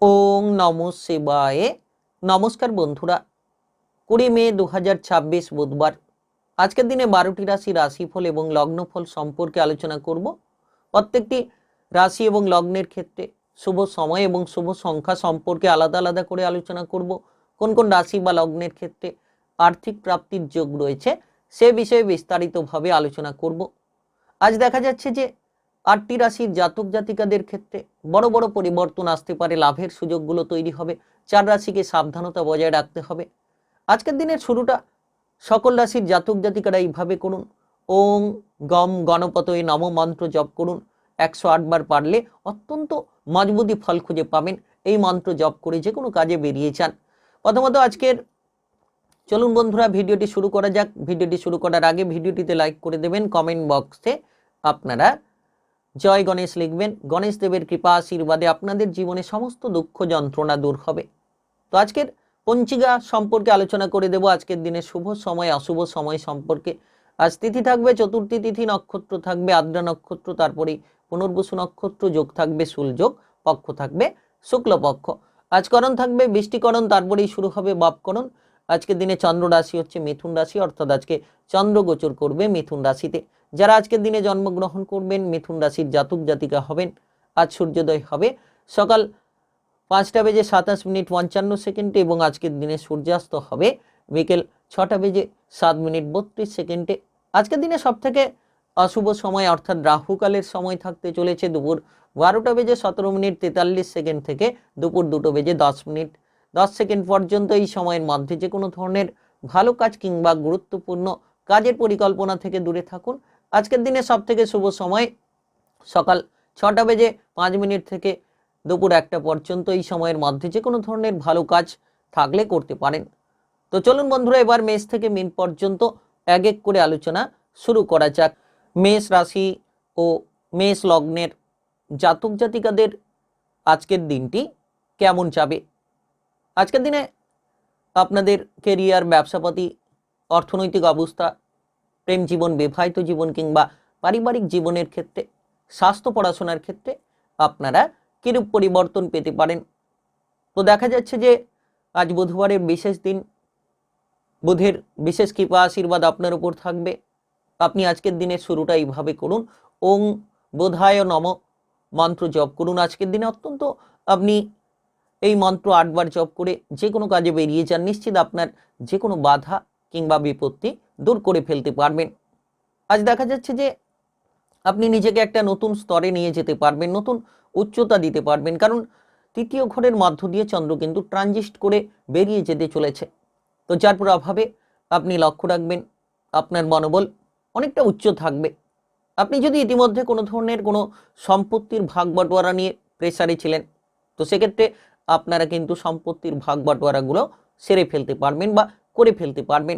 ওং নমঃ শিবায়। নমস্কার বন্ধুরা, 20 মে 2026 বুধবার। আজকের দিনে 12টি রাশি রাশিফল এবং লগ্নফল সম্পর্কে আলোচনা করব। প্রত্যেকটি রাশি এবং লগ্নের ক্ষেত্রে শুভ সময় এবং শুভ সংখ্যা সম্পর্কে আলাদা আলাদা করে আলোচনা করব। কোন কোন রাশি বা লগ্নের ক্ষেত্রে আর্থিক প্রাপ্তির যোগ রয়েছে সে বিষয়ে বিস্তারিতভাবে আলোচনা করব। আজ দেখা যাচ্ছে যে 8টি রাশির জাতক জাতিকাদের ক্ষেত্রে বড় বড় পরিবর্তন আসতে পারে, লাভের সুযোগগুলো তৈরি হবে। 4 রাশিকে সাবধানতা বজায় রাখতে হবে। আজকের দিনের শুরুটা সকল রাশির জাতক জাতিকারা এইভাবে করুন। ওং গম গণপতয়ে নম মন্ত্র জপ করুন 108 বার, পারলে অত্যন্ত মজবুতি ফল খুঁজে পাবেন এই মন্ত্র জপ করে যে কোনো কাজে বেরিয়ে যান। প্রথমত আজকের চলুন বন্ধুরা ভিডিওটি শুরু করা যাক। ভিডিওটি শুরু করার আগে ভিডিওটিতে লাইক করে দেবেন, কমেন্ট বক্সে আপনারা জয় গণেশ লিখবেন। গণেশ দেবের কৃপা আশীর্বাদে আপনাদের জীবনে সমস্ত দুঃখ যন্ত্রণা দূর হবে। তো আজকের পঞ্চিকা সম্পর্কে আলোচনা করে দেব, আজকের দিনের শুভ সময় অশুভ সময় সম্পর্কে। আজ তিথি থাকবে চতুর্থী তিথি, নক্ষত্র থাকবে আদ্রা নক্ষত্র, তারপরে পুনর্বসু নক্ষত্র, যোগ থাকবে শুল যোগ, পক্ষ থাকবে শুক্লপক্ষ। আজ করণ থাকবে বৃষ্টিকরণ, তারপরেই শুরু হবে বাপকরণ। আজকের দিনে চন্দ্র রাশি হচ্ছে মিথুন রাশি, অর্থাৎ আজকে চন্দ্র গোচর করবে মিথুন রাশিতে। যারা আজকের দিনে জন্মগ্রহণ করবেন মিথুন রাশির জাতক জাতিকা হবেন, আজ সূর্যোদয় হবে সকাল 5টা বেজে 27 মিনিট 55 সেকেন্ডে এবং আজকের দিনে সূর্যাস্ত হবে বিকেল 6টা বেজে 7 মিনিট 32 সেকেন্ডে। আজকের দিনে সব থেকে অশুভ সময় অর্থাৎ রাহুকালের সময় থাকতে চলেছে দুপুর 12টা বেজে 17 মিনিট 43 সেকেন্ড থেকে দুপুর 2টো বেজে 10 মিনিট 10 সেকেন্ড পর্যন্ত। এই সময়ের মধ্যে যে কোনো ধরনের ভালো কাজ কিংবা গুরুত্বপূর্ণ কাজের পরিকল্পনা থেকে দূরে থাকুন। আজকের দিনে সব থেকে শুভ সময় সকাল 6টা বেজে 5 মিনিট থেকে দুপুর 1টা পর্যন্ত। এই সময়ের মধ্যে যে কোনো ধরনের ভালো কাজ থাকলে করতে পারেন। তো চলুন বন্ধুরা এবার মেষ থেকে মিন পর্যন্ত এক এক করে আলোচনা শুরু করা যাক। মেষ রাশি ও মেষ লগ্নের জাতক জাতিকাদের আজকের দিনটি কেমন যাবে? আজকের দিনে আপনাদের কেরিয়ার, ব্যবসাপাতি, অর্থনৈতিক অবস্থা, প্রেম জীবন, বিবাহিত জীবন কিংবা পারিবারিক জীবনের ক্ষেত্রে, স্বাস্থ্য, পড়াশোনার ক্ষেত্রে আপনারা কিরূপ পরিবর্তন পেতে পারেন? তো দেখা যাচ্ছে যে আজ বুধবারের বিশেষ দিন, বুধের বিশেষ কৃপা আশীর্বাদ আপনার উপর থাকবে। আপনি আজকের দিনের শুরুটা এইভাবে করুন। ওং বোধায় নম মন্ত্র জপ করুন। আজকের দিনে অত্যন্ত আপনি এই মন্ত্র 8 বার জপ করে যে কোনো কাজে বেরিয়ে যান, নিশ্চিত আপনার যে কোনো বাধা কিংবা বিপত্তি দূর করে ফেলতে পারবেন। আজ দেখা যাচ্ছে যে আপনি নিজেকে একটা নতুন স্তরে নিয়ে যেতে পারবেন, নতুন উচ্চতা দিতে পারবেন, কারণ তৃতীয় ঘরের মধ্য দিয়ে চন্দ্র কিন্তু ট্রানজিস্ট করে বেরিয়ে যেতে চলেছে। তো যার প্রভাবে আপনি লক্ষ্য রাখবেন আপনার মনোবল অনেকটা উচ্চ থাকবে। আপনি যদি ইতিমধ্যে কোনো ধরনের কোনো সম্পত্তির ভাগ বাটোয়ারা নিয়ে প্রেসারে ছিলেন, তো সেক্ষেত্রে আপনারা কিন্তু সম্পত্তির ভাগ বাটোয়ারাগুলো সেরে ফেলতে পারবেন বা করে ফেলতে পারবেন।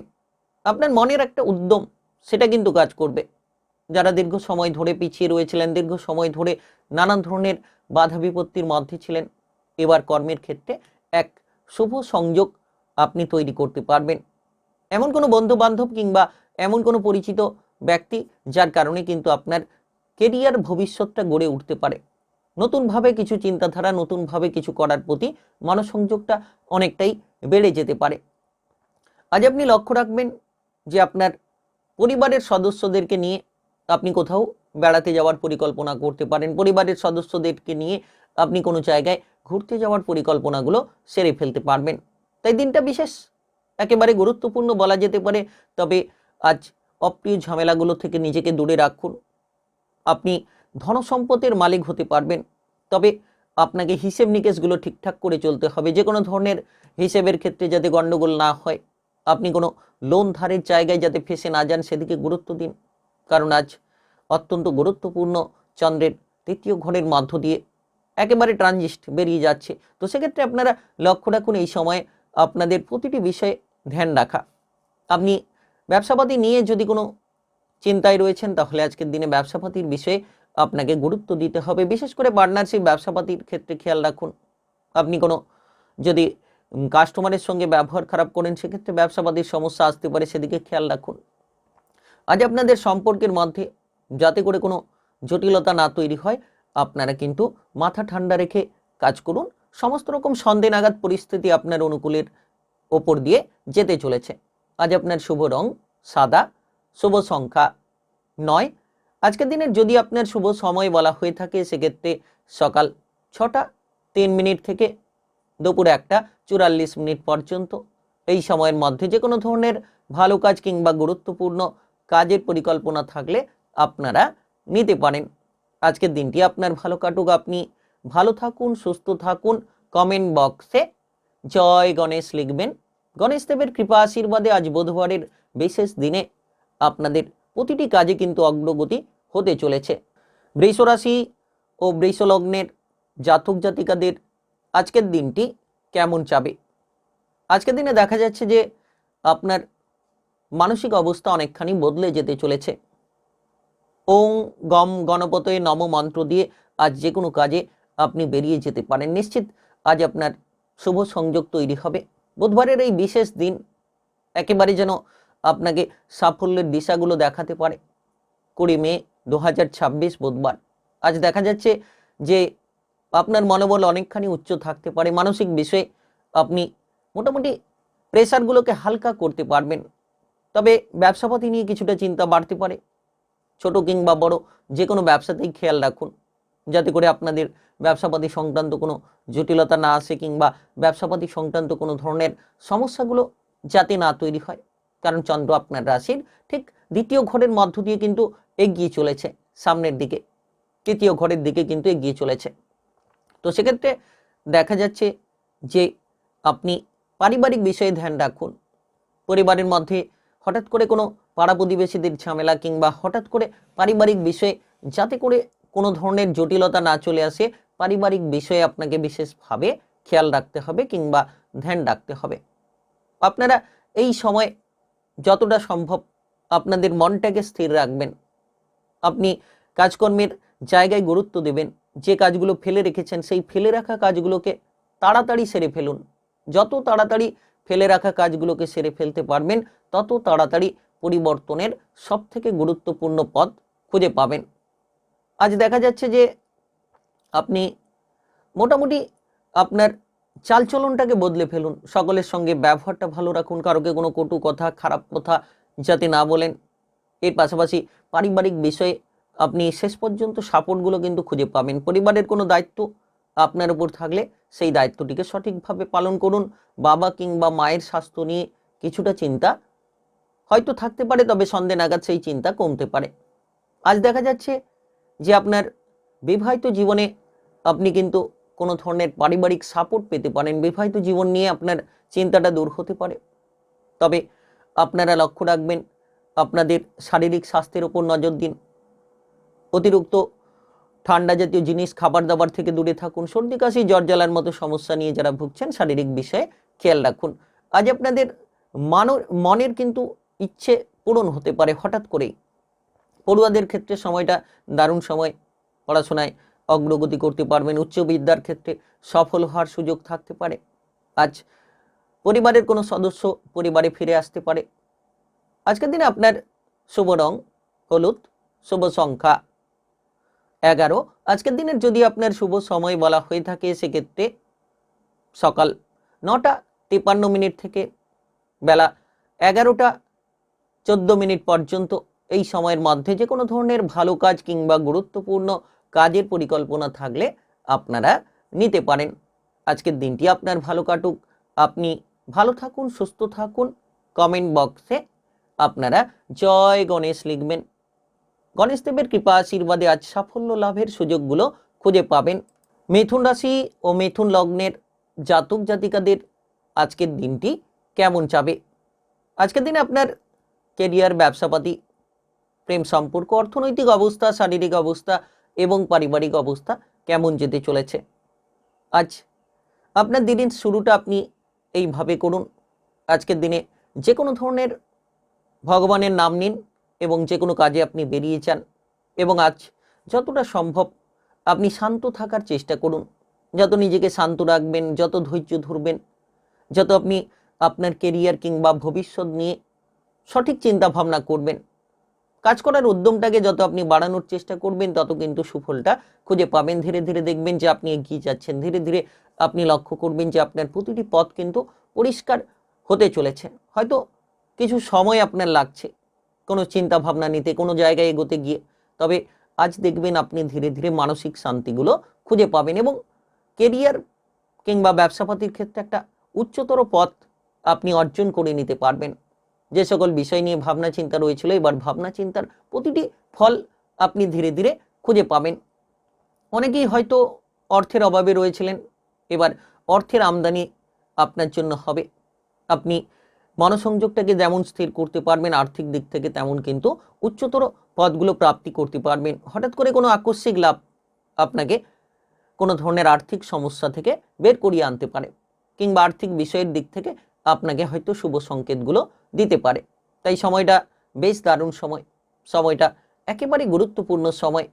আপনার মনের একটা উদ্যম সেটা কিন্তু কাজ করবে। যারা দীর্ঘ সময় ধরে পিছিয়ে রয়েছিলেন, দীর্ঘ সময় ধরে নানান ধরনের বাধা বিপত্তির মধ্যে ছিলেন, এবার কর্মের ক্ষেত্রে এক শুভ সংযোগ আপনি তৈরি করতে পারবেন। এমন কোনো বন্ধু বান্ধব কিংবা এমন কোনো পরিচিত ব্যক্তি যার কারণে কিন্তু আপনার কেরিয়ার ভবিষ্যৎটা গড়ে উঠতে পারে। নতুনভাবে কিছু চিন্তাধারা, নতুনভাবে কিছু করার প্রতি মনোসংযোগটা অনেকটাই বেড়ে যেতে পারে। আজ আপনি লক্ষ্য রাখবেন যে আপনার পরিবারের সদস্যদেরকে নিয়ে আপনি কোথাও বেড়াতে যাওয়ার পরিকল্পনা করতে পারেন। পরিবারের সদস্যদেরকে নিয়ে আপনি কোনো জায়গায় ঘুরতে যাওয়ার পরিকল্পনাগুলো সেরে ফেলতে পারবেন। তাই দিনটা বিশেষ একেবারে গুরুত্বপূর্ণ বলা যেতে পারে। তবে আজ অপ্রিয় ঝামেলাগুলো থেকে নিজেকে দূরে রাখুন। আপনি ধনসম্পদের মালিক হতে পারবেন, তবে আপনাকে হিসেব নিকেশগুলো ঠিকঠাক করে চলতে হবে। যে কোনো ধরনের হিসেবের ক্ষেত্রে যাতে গন্ডগোল না হয়, আপনি কোনো লোন ধারের জায়গায় যাতে ফেসে না যান সেদিকে গুরুত্ব দিন, কারণ আজ অত্যন্ত গুরুত্বপূর্ণ চন্দ্রের তৃতীয় ঘরের মধ্য দিয়ে একেবারে ট্রানজিস্ট বেরিয়ে যাচ্ছে। তো সেক্ষেত্রে আপনারা লক্ষ্য রাখুন এই সময় আপনাদের প্রতিটি বিষয়ে ধ্যান রাখা। আপনি ব্যবসাপাতি নিয়ে যদি কোনো চিন্তায় রয়েছেন, তাহলে আজকের দিনে ব্যবসাপাতির বিষয়ে আপনাকে গুরুত্ব দিতে হবে। বিশেষ করে পার্টনারশিপ ব্যবসাপাতির ক্ষেত্রে খেয়াল রাখুন। আপনি কোনো যদি কাস্টমারের সঙ্গে ব্যবহার খারাপ করেন, সেক্ষেত্রে ব্যবসাপাতির সমস্যা আসতে পারে, সেদিকে খেয়াল রাখুন। আজ আপনাদের সম্পর্কের মধ্যে যাতে করে কোনো জটিলতা না তৈরি হয়, আপনারা কিন্তু মাথা ঠান্ডা রেখে কাজ করুন। সমস্ত রকম সন্দেহ নাগাদ পরিস্থিতি আপনার অনুকূলের ওপর দিয়ে যেতে চলেছে। আজ আপনার শুভ রং সাদা, শুভ সংখ্যা 9। আজকের দিনের যদি আপনার শুভ সময় বলা হয়ে থাকে সেক্ষেত্রে সকাল 6টা 3 মিনিট থেকে দুপুর 1টা 44 মিনিট পর্যন্ত। এই সময়ের মধ্যে যে কোনো ধরনের ভালো কাজ কিংবা গুরুত্বপূর্ণ কাজের পরিকল্পনা থাকলে আপনারা নিতে পারেন। আজকের দিনটি আপনার ভালো কাটুক, আপনি ভালো থাকুন, সুস্থ থাকুন। কমেন্ট বক্সে জয় গণেশ লিখবেন। গণেশ দেবের কৃপা আশীর্বাদে আজ বুধবারের বিশেষ দিনে আপনাদের প্রতিটি কাজে কিন্তু অগ্রগতি হতে চলেছে। বৃষ রাশি ও বৃষ লগ্নের জাতক জাতিকাদের আজকের দিনটি কেমন যাবে? আজকের দিনে দেখা যাচ্ছে যে আপনার মানসিক অবস্থা অনেকখানি বদলে যেতে চলেছে। ওং গম গণপতয়ে নম মন্ত্র দিয়ে আজ যে কোনো কাজে আপনি বেরিয়ে যেতে পারেন। নিশ্চিত আজ আপনার শুভ সংযোগ তৈরি হবে। বুধবারের এই বিশেষ দিন একেবারে যেন আপনাকে সাফল্যের দিশাগুলো দেখাতে পারে। 20 মে 2026 বুধবার। আজ দেখা যাচ্ছে যে আপনার মনোবল অনেকখানি উচ্চ থাকতে পারে। মানসিক বিষয়ে আপনি মোটামুটি প্রেসারগুলোকে হালকা করতে পারবেন। তবে ব্যবসাপাতি নিয়ে কিছুটা চিন্তা বাড়তে পারে। ছোট কিংবা বড় যে কোনো ব্যবসাতেই খেয়াল রাখুন যাতে করে আপনাদের ব্যবসাপাতি সংক্রান্ত কোনো জটিলতা না আসে কিংবা ব্যবসাপাতি সংক্রান্ত কোনো ধরনের সমস্যাগুলো যাতে না তৈরি হয়। কারণ চন্দ্র আপনার রাশির ঠিক দ্বিতীয় ঘরের মধ্য দিয়ে কিন্তু এগিয়ে চলেছে সামনের দিকে, তৃতীয় ঘরের দিকে কিন্তু এগিয়ে চলেছে। তো সেক্ষেত্রে দেখা যাচ্ছে যে আপনি পারিবারিক বিষয়ে ধ্যান রাখুন। পরিবারের মধ্যে হঠাৎ করে কোনো পাড়া প্রতিবেশীদের ঝামেলা কিংবা হঠাৎ করে পারিবারিক বিষয়ে যাতে করে কোনো ধরনের জটিলতা না চলে আসে, পারিবারিক বিষয়ে আপনাকে বিশেষভাবে খেয়াল রাখতে হবে কিংবা ধ্যান রাখতে হবে। আপনারা এই সময় যতটা সম্ভব আপনাদের মনটাকে স্থির রাখবেন। আপনি কাজকর্মের জায়গায় গুরুত্ব দেবেন। যে কাজগুলো ফেলে রেখেছেন সেই ফেলে রাখা কাজগুলোকে তাড়াতাড়ি সেরে ফেলুন। যত তাড়াতাড়ি ফেলে রাখা কাজগুলোকে সেরে ফেলতে পারবেন তত তাড়াতাড়ি পরিবর্তনের সবথেকে গুরুত্বপূর্ণ পথ খুঁজে পাবেন। আজ দেখা যাচ্ছে যে আপনি মোটামুটি আপনার চালচলনটাকে বদলে ফেলুন। সকলের সঙ্গে ব্যবহারটা ভালো রাখুন। কারোকে কোনো কটু কথা, খারাপ কথা যাতে না বলেন। এর পাশাপাশি পারিবারিক বিষয়ে আপনি শেষ পর্যন্ত সাপোর্টগুলো কিন্তু খুঁজে পাবেন। পরিবারের কোনো দায়িত্ব আপনার উপর থাকলে সেই দায়িত্বটিকে সঠিকভাবে পালন করুন। বাবা কিংবা মায়ের স্বাস্থ্য নিয়ে কিছুটা চিন্তা হয়তো থাকতে পারে, তবে সন্ধ্যে নাগাদ সেই চিন্তা কমতে পারে। আজ দেখা যাচ্ছে যে আপনার বিবাহিত জীবনে আপনি কিন্তু কোনো ধরনের পারিবারিক সাপোর্ট পেতে পারেন। বিবাহিত জীবন নিয়ে আপনার চিন্তাটা দূর হতে পারে। তবে আপনারা লক্ষ্য রাখবেন আপনাদের শারীরিক স্বাস্থ্যের উপর নজর দিন। অতিরিক্ত ঠান্ডা জাতীয় জিনিস, খাবার দাবার থেকে দূরে থাকুন। সর্দি কাশি, জ্বর জ্বালার মতো সমস্যা নিয়ে যারা ভুগছেন শারীরিক বিষয়ে খেয়াল রাখুন। আজ আপনাদের মনের কিন্তু ইচ্ছে পূরণ হতে পারে হঠাৎ করেই। পড়ুয়াদের ক্ষেত্রে সময়টা দারুণ সময়। পড়াশোনায় অগ্রগতি করতে পারবেন। উচ্চ বিদ্যার ক্ষেত্রে সফল হওয়ার সুযোগ থাকতে পারে। আজ পরিবারের কোনো সদস্য পরিবারে ফিরে আসতে পারে। আজকের দিনে আপনার শুভ রং হলুদ, শুভ সংখ্যা 11। আজকের দিনের যদি আপনার শুভ সময় বলা হয়ে থাকে সেক্ষেত্রে সকাল 9টা 53 মিনিট থেকে বেলা 11টা 14 মিনিট পর্যন্ত। এই সময়ের মধ্যে যে কোনো ধরনের ভালো কাজ কিংবা গুরুত্বপূর্ণ কাজের পরিকল্পনা থাকলে আপনারা নিতে পারেন। আজকের দিনটি আপনার ভালো কাটুক, আপনি ভালো থাকুন, সুস্থ থাকুন। কমেন্ট বক্সে আপনারা জয় গণেশ লিখবেন। গণেশ দেবের কৃপা আশীর্বাদে আজ সাফল্য লাভের সুযোগগুলো খুঁজে পাবেন। মিথুন রাশি ও মিথুন লগ্নের জাতক জাতিকাদের আজকের দিনটি কেমন যাবে? আজকের দিনে আপনার কেরিয়ার, ব্যবসাপাতি, প্রেম সম্পর্ক, অর্থনৈতিক অবস্থা, শারীরিক অবস্থা এবং পারিবারিক অবস্থা কেমন যেতে চলেছে? আজ আপনার দিনের শুরুটা আপনি এইভাবে করুন। আজকের দিনে যে কোনো ধরনের ভগবানের নাম নিন এবং যে কোনো কাজে আপনি বেরিয়ে যান। এবং আজ যতটা সম্ভব আপনি শান্ত থাকার চেষ্টা করুন। যত নিজেকে শান্ত রাখবেন, যত ধৈর্য ধরবেন, যত আপনি আপনার কেরিয়ার কিংবা ভবিষ্যৎ নিয়ে সঠিক চিন্তা ভাবনা করবেন, কাজ করার উদ্যমটাকে যত আপনি বাড়ানোর চেষ্টা করবেন তত কিন্তু সুফলটা খুঁজে পাবেন। ধীরে ধীরে দেখবেন যে আপনি এগিয়ে যাচ্ছেন, ধীরে ধীরে আপনি লক্ষ্য করবেন যে আপনার প্রতিটি পথ কিন্তু পরিষ্কার হতে চলেছে। হয়তো কিছু সময় আপনার লাগছে কোনো চিন্তা ভাবনা নিতে, কোনো জায়গায় এগোতে গিয়ে, তবে আজ দেখবেন আপনি ধীরে ধীরে মানসিক শান্তিগুলো খুঁজে পাবেন এবং কেরিয়ার কিংবা ব্যবসাপাতির ক্ষেত্রে একটা উচ্চতর পথ আপনি অর্জন করে নিতে পারবেন। যে সকল বিষয় নিয়ে ভাবনা চিন্তা রয়েছিল, এবার ভাবনা চিন্তার প্রতিটি ফল আপনি ধীরে ধীরে খুঁজে পাবেন। অনেকেই হয়তো অর্থের অভাবে রয়েছিলেন, এবার অর্থের আমদানি আপনার জন্য হবে। আপনি মনসংযোগটাকে যেমন স্থির করতে পারবেন আর্থিক দিক থেকে, তেমন কিন্তু উচ্চতর পদগুলো প্রাপ্তি করতে পারবেন। হঠাৎ করে কোনো আকস্মিক লাভ আপনাকে কোনো ধরনের আর্থিক সমস্যা থেকে বের করিয়ে আনতে পারে, কিংবা আর্থিক বিষয়ের দিক থেকে আপনাকে হয়তো শুভ সংকেতগুলো দিতে পারে। তাই সময়টা বেশ দারুণ সময়, সময়টা একেবারে গুরুত্বপূর্ণ সময়।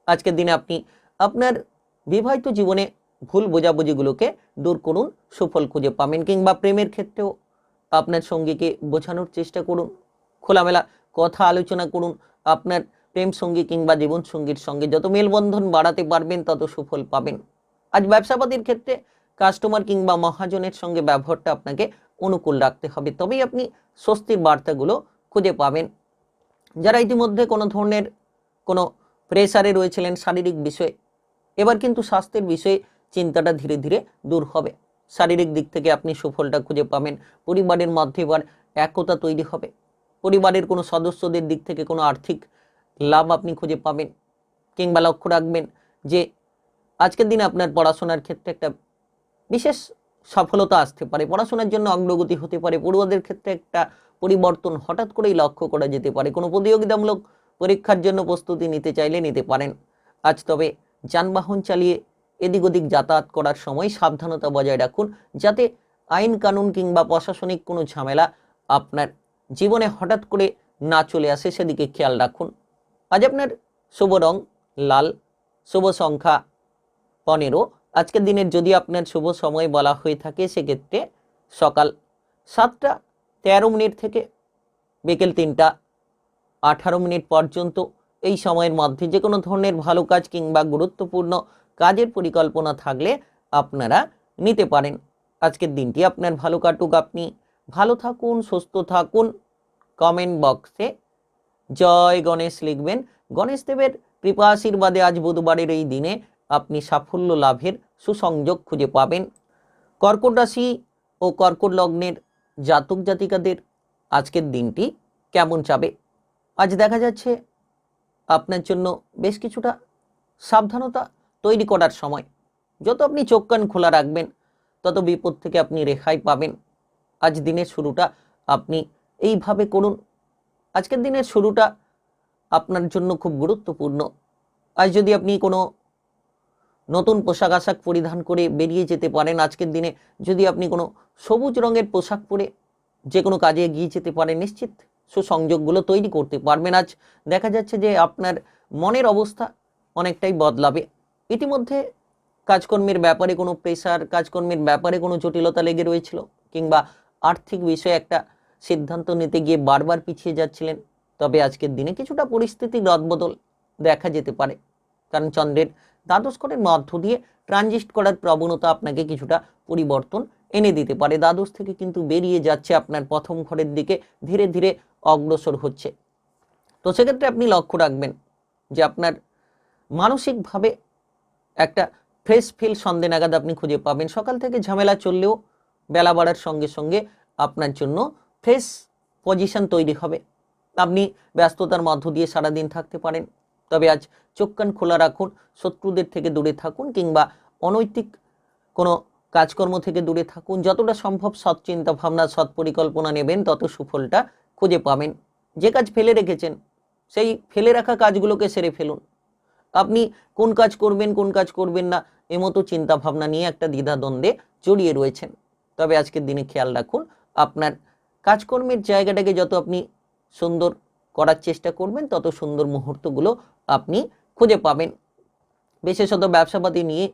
আজকের দিনে আপনি আপনার বিবাহিত জীবনে ভুল বোঝাবুঝিগুলোকে দূর করুন, সুফল খুঁজে পাবেন। কিংবা প্রেমের ক্ষেত্রেও আপনার সঙ্গীকে বোঝানোর চেষ্টা করুন, খোলামেলা কথা আলোচনা করুন। আপনার প্রেম সঙ্গী কিংবা জীবন সঙ্গীর সঙ্গে যত মেলবন্ধন বাড়াতে পারবেন তত সুফল পাবেন। আজ ব্যবসাপাতির ক্ষেত্রে কাস্টমার কিংবা মহাজনের সঙ্গে ব্যবহারটা আপনাকে অনুকূল রাখতে হবে, তবেই আপনি স্বস্তির বার্তাগুলো খুঁজে পাবেন। যারা ইতিমধ্যে কোনো ধরনের কোনো প্রেসারে রয়েছিলেন শারীরিক বিষয়ে, এবার কিন্তু স্বাস্থ্যের বিষয়ে চিন্তাটা ধীরে ধীরে দূর হবে। শারীরিক দিক থেকে আপনি সুফলটা খুঁজে পাবেন। পরিবারের মধ্যে এবার একতা তৈরি হবে। পরিবারের কোনো সদস্যদের দিক থেকে কোনো আর্থিক লাভ আপনি খুঁজে পাবেন। কিংবা লক্ষ্য রাখবেন যে আজকের দিনে আপনার পড়াশোনার ক্ষেত্রে একটা বিশেষ সফলতা আসতে পারে, পড়াশোনার জন্য অগ্রগতি হতে পারে। পড়ুয়াদের ক্ষেত্রে একটা পরিবর্তন হঠাৎ করেই লক্ষ্য করা যেতে পারে। কোনো প্রতিযোগিতামূলক পরীক্ষার জন্য প্রস্তুতি নিতে চাইলে নিতে পারেন আজ। তবে যানবাহন চালিয়ে এদিক ওদিক যাতায়াত করার সময় সাবধানতা বজায় রাখুন, যাতে আইন কানুন কিংবা প্রশাসনিক কোনো ঝামেলা আপনার জীবনে হঠাৎ করে না চলে আসে, সেদিকে খেয়াল রাখুন। আজ আপনার শুভ রং লাল, শুভ সংখ্যা 15। আজকের দিনের যদি আপনার শুভ সময় বলা হয়ে থাকে সেক্ষেত্রে সকাল 7টা 13 মিনিট থেকে বিকেল 3টা 18 মিনিট পর্যন্ত। এই সময়ের মধ্যে যে কোনো ধরনের ভালো কাজ কিংবা গুরুত্বপূর্ণ কাজের পরিকল্পনা থাকলে আপনারা নিতে পারেন। আজকের দিনটি আপনার ভালো কাটুক, আপনি ভালো থাকুন, সুস্থ থাকুন। কমেন্ট বক্সে জয় গণেশ লিখবেন। গণেশ দেবের কৃপা আশীর্বাদে আজ বুধবারের এই দিনে আপনি সাফল্য লাভের সুসংযোগ খুঁজে পাবেন। কর্কট রাশি ও কর্কট লগ্নের জাতক জাতিকাদের আজকের দিনটি কেমন যাবে? আজ দেখা যাচ্ছে আপনার জন্য বেশ কিছুটা সাবধানতা তৈরি করার সময়। যত আপনি চোখ কান খোলা রাখবেন তত বিপদ থেকে আপনি রেহাই পাবেন। আজ দিনের শুরুটা আপনি এইভাবে করুন। আজকের দিনের শুরুটা আপনার জন্য খুব গুরুত্বপূর্ণ। আজ যদি আপনি কোনো নতুন পোশাক আশাক পরিধান করে বেরিয়ে যেতে পারেন, আজকের দিনে যদি আপনি কোনো সবুজ রঙের পোশাক পরে যে কোনো কাজে এগিয়ে যেতে পারেন, নিশ্চিত সুসংযোগগুলো তৈরি করতে পারবেন। আজ দেখা যাচ্ছে যে আপনার মনের অবস্থা অনেকটাই বদলাবে। ইতিমধ্যে কাজকর্মের ব্যাপারে কোনো প্রেশার, কাজকর্মের ব্যাপারে কোনো জটিলতা লেগে রয়েছিল, কিংবা আর্থিক বিষয়ে একটা সিদ্ধান্ত নিতে গিয়ে বারবার পিছিয়ে যাচ্ছিলেন, তবে আজকের দিনে কিছুটা পরিস্থিতির রদবদল দেখা যেতে পারে। কারণ চন্দ্রের দ্বাদশ ঘরের মধ্য দিয়ে ট্রানজিট করার প্রবণতা আপনাকে কিছুটা পরিবর্তন এনে দিতে পারে। দ্বাদশ থেকে কিন্তু বেরিয়ে যাচ্ছে, আপনার প্রথম ঘরের দিকে ধীরে ধীরে অগ্রসর হচ্ছে। তো সেক্ষেত্রে আপনি লক্ষ্য রাখবেন যে আপনার মানসিকভাবে একটা ফ্রেশ ফিল সন্ধ্যে নাগাদ আপনি খুঁজে পাবেন। সকাল থেকে ঝামেলা চললেও বেলা বাড়ার সঙ্গে সঙ্গে আপনার জন্য ফ্রেশ পজিশন তৈরি হবে। আপনি ব্যস্ততার মধ্য দিয়ে সারাদিন থাকতে পারেন, তবে আজ চোখ কান খোলা রাখুন, শত্রুদের থেকে দূরে থাকুন, কিংবা অনৈতিক কোনো কাজকর্ম থেকে দূরে থাকুন। যতটা সম্ভব সৎ চিন্তা ভাবনা, সৎ পরিকল্পনা নেবেন, তত সুফলটা খুঁজে পাবেন। যে কাজ ফেলে রেখেছেন সেই ফেলে রাখা কাজগুলোকে সেরে ফেলুন। আপনি কোন কাজ করবেন কোন কাজ করবেন না এমতো চিন্তা ভাবনা নিয়ে একটা দ্বিধাদ্বন্দ্বে জড়িয়ে রয়েছেন, তবে আজকের দিনে খেয়াল রাখুন আপনার কাজকর্মের জায়গাটাকে যত আপনি সুন্দর করার চেষ্টা করবেন তত সুন্দর মুহূর্তগুলো আপনি খুঁজে পাবেন। বিশেষত ব্যবসাপাতি নিয়ে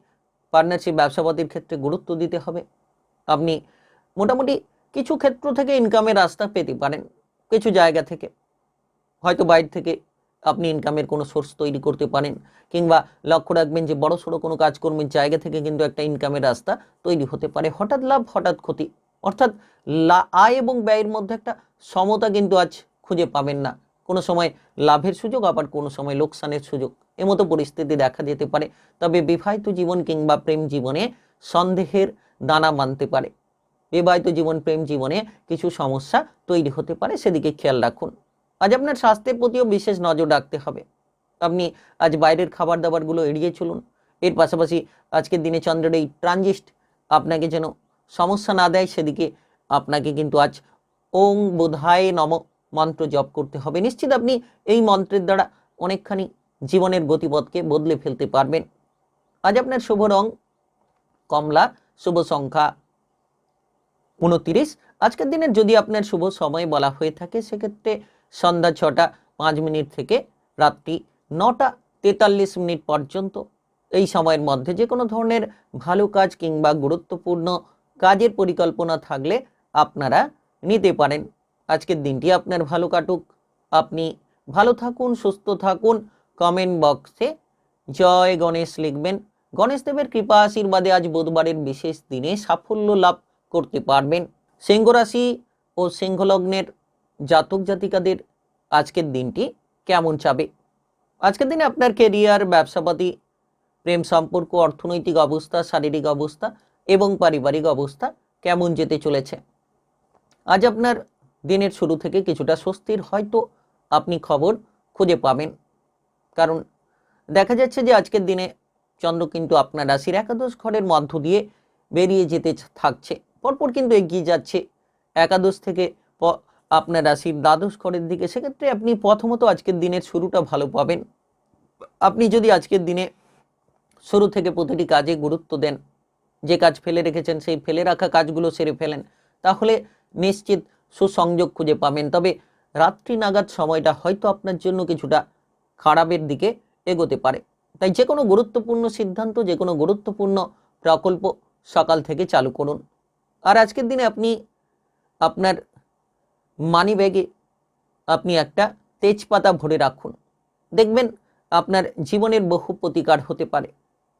পার্টনারশিপ ব্যবসাপাতির ক্ষেত্রে গুরুত্ব দিতে হবে। আপনি মোটামুটি কিছু ক্ষেত্র থেকে ইনকামের রাস্তা পেতে পারেন, কিছু জায়গা থেকে। হয়তো বাইরে থেকে আপনি ইনকামের কোনো সোর্স তৈরি করতে পারেন, কিংবা লক্ষ্য রাখবেন যে বড়সড় কোনো কাজকর্মের জায়গা থেকে কিন্তু একটা ইনকামের রাস্তা তৈরি হতে পারে। হঠাৎ লাভ হঠাৎ ক্ষতি, অর্থাৎ আয় এবং ব্যয়ের মধ্যে একটা সমতা কিন্তু আজ খুঁজে পাবেন না। কোনো সময় লাভের সুযোগ, আবার কোনো সময় লোকসানের সুযোগ, এমতো পরিস্থিতি দেখা যেতে পারে। তবে বিবাহিত জীবন কিংবা প্রেম জীবনে সন্দেহের দানা বাঁধতে পারে। বিবাহিত জীবন প্রেম জীবনে কিছু সমস্যা তৈরি হতে পারে, সেদিকে খেয়াল রাখুন। আজ আপনার স্বাস্থ্যের প্রতিও বিশেষ নজর রাখতে হবে। আপনি আজ বাইরের খাবার দাবারগুলো এড়িয়ে চলুন। এর পাশাপাশি আজকের দিনে চন্দ্রের এই ট্রানজিট আপনাকে যেন সমস্যা না দেয়, সেদিকে আপনাকে কিন্তু আজ ওং বুধায় নম মন্ত্র জপ করতে হবে। নিশ্চিত আপনি এই মন্ত্রের দ্বারা অনেকখানি জীবনের গতিপথকে বদলে ফেলতে পারবেন। আজ আপনার শুভ রং কমলা, শুভ সংখ্যা 29। আজকের দিনের যদি আপনার শুভ সময় বলা হয়ে থাকে, সেক্ষেত্রে সন্ধ্যা 6টা 5 মিনিট থেকে রাত্রি 9টা 43 মিনিট পর্যন্ত। এই সময়ের মধ্যে যে কোনো ধরনের ভালো কাজ কিংবা গুরুত্বপূর্ণ কাজের পরিকল্পনা থাকলে আপনারা নিতে পারেন। আজকের দিনটি আপনার ভালো কাটুক। আপনি ভালো থাকুন, সুস্থ থাকুন। কমেন্ট বক্সে জয় গণেশ লিখবেন। গণেশ দেবের কৃপা আশীর্বাদে আজ বুধবারের বিশেষ দিনে সাফল্য লাভ করতে পারবেন। সিংহ রাশি ও সিংহ লগ্নের জাতক জাতিকাদের আজকের দিনটি কেমন যাবে? আজকের দিনে আপনার কেরিয়ার, ব্যবসাপাতি, প্রেম সম্পর্ক, অর্থনৈতিক অবস্থা, শারীরিক অবস্থা এবং পারিবারিক অবস্থা কেমন যেতে চলেছে? আজ আপনার দিনের শুরু থেকে কিছুটা স্বস্তির হয়তো আপনি খবর খুঁজে পাবেন, কারণ দেখা যাচ্ছে যে আজকের দিনে চন্দ্র কিন্তু আপনার রাশির একাদশ ঘরের মধ্য দিয়ে বেরিয়ে যেতে থাকছে, পরপর কিন্তু এগিয়ে যাচ্ছে একাদশ থেকে আপনার রাশির দ্বাদশ ঘরের দিকে। সেক্ষেত্রে আপনি প্রথমত আজকের দিনের শুরুটা ভালো পাবেন। আপনি যদি আজকের দিনে শুরু থেকে প্রতিটি কাজে গুরুত্ব দেন, যে কাজ ফেলে রেখেছেন সেই ফেলে রাখা কাজগুলো সেরে ফেলেন, তাহলে নিশ্চিত সুসংযোগ খুঁজে পাবেন। তবে রাত্রি নাগাদ সময়টা হয়তো আপনার জন্য কিছুটা খারাপের দিকে এগোতে পারে। তাই যে কোনো গুরুত্বপূর্ণ সিদ্ধান্ত, যে কোনো গুরুত্বপূর্ণ প্রকল্প সকাল থেকে চালু করুন। আর আজকের দিনে আপনি আপনার মানি ব্যাগে আপনি একটা তেজপাতা ভরে রাখুন। দেখবেন আপনার জীবনের বহু প্রতিকার হতে পারে।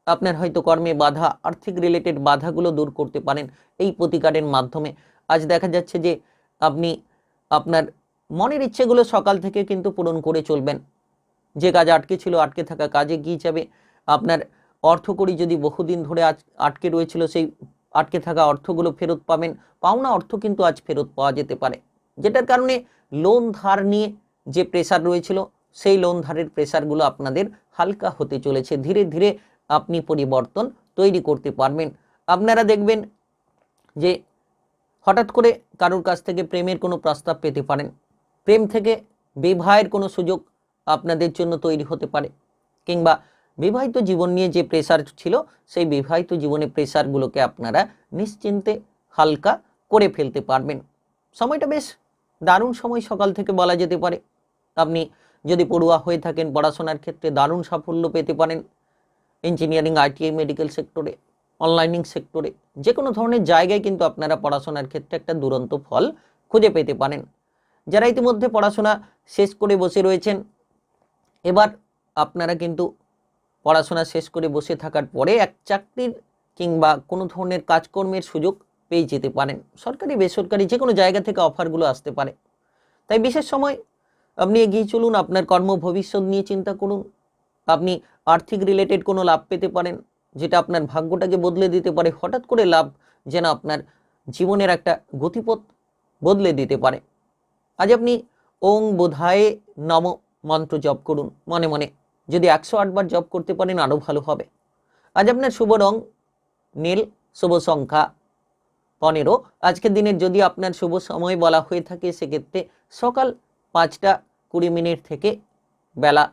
আপনার হয়তো কর্মে বাধা, আর্থিক রিলেটেড বাধাগুলো দূর করতে পারেন এই প্রতিকারের মাধ্যমে। আজ দেখা যাচ্ছে যে আপনি আপনার মনের ইচ্ছেগুলো সকাল থেকে কিন্তু পূরণ করে চলবেন। যে কাজ আটকে ছিল, আটকে থাকা কাজে গিয়ে যাবে। আপনার অর্থকড়ি যদি বহুদিন ধরে আজ আটকে রয়েছিল, সেই আটকে থাকা অর্থগুলো ফেরত পাবেন। পাওনা অর্থ কিন্তু আজ ফেরত পাওয়া যেতে পারে, যেটার কারণে লোন ধার নিয়ে যে প্রেসার রয়েছিল, সেই লোন ধারের প্রেসারগুলো আপনাদের হালকা হতে চলেছে। ধীরে ধীরে আপনি পরিবর্তন তৈরি করতে পারবেন। আপনারা দেখবেন যে হঠাৎ করে কারোর কাছ থেকে প্রেমের কোনো প্রস্তাব পেতে পারেন। প্রেম থেকে বিবাহের কোনো সুযোগ আপনাদের জন্য তৈরি হতে পারে, কিংবা বিবাহিত জীবন নিয়ে যে প্রেসার ছিল, সেই বিবাহিত জীবনের প্রেসারগুলোকে আপনারা নিশ্চিন্তে হালকা করে ফেলতে পারবেন। সময়টা বেশ দারুণ সময় সকাল থেকে বলা যেতে পারে। আপনি যদি পড়ুয়া হয়ে থাকেন, পড়াশোনার ক্ষেত্রে দারুণ সাফল্য পেতে পারেন। ইঞ্জিনিয়ারিং, আইটিআই, মেডিকেল সেক্টরে, অনলাইনিং সেক্টরে, যে কোনো ধরনের জায়গায় কিন্তু আপনারা পড়াশোনার ক্ষেত্রে একটা দুরন্ত ফল খুঁজে পেতে পারেন। যারা ইতিমধ্যে পড়াশোনা শেষ করে বসে রয়েছেন, এবার আপনারা কিন্তু পড়াশোনা শেষ করে বসে থাকার পরে এক চাকরির কিংবা কোনো ধরনের কাজকর্মের সুযোগ পেয়ে যেতে পারেন। সরকারি বেসরকারি যে কোনো জায়গা থেকে অফারগুলো আসতে পারে। তাই বিশেষ সময় আপনি এগিয়ে চলুন, আপনার কর্ম ভবিষ্যৎ নিয়ে চিন্তা করুন। আপনি আর্থিক রিলেটেড কোনো লাভ পেতে পারেন, যেটা আপনার ভাগ্যটাকে বদলে দিতে পারে। হঠাৎ করে লাভ যেন আপনার জীবনের একটা গতিপথ বদলে দিতে পারে। আজ আপনি ওং বোধায় নম মন্ত্র জপ করুন মনে মনে। যদি 108 বার জপ করতে পারেন আরও ভালো হবে। আজ আপনার শুভ রং নীল, শুভ সংখ্যা 15। আজকের দিনের যদি আপনার শুভ সময় বলা হয়ে থাকে, সেক্ষেত্রে সকাল 5টা 20 মিনিট থেকে বেলা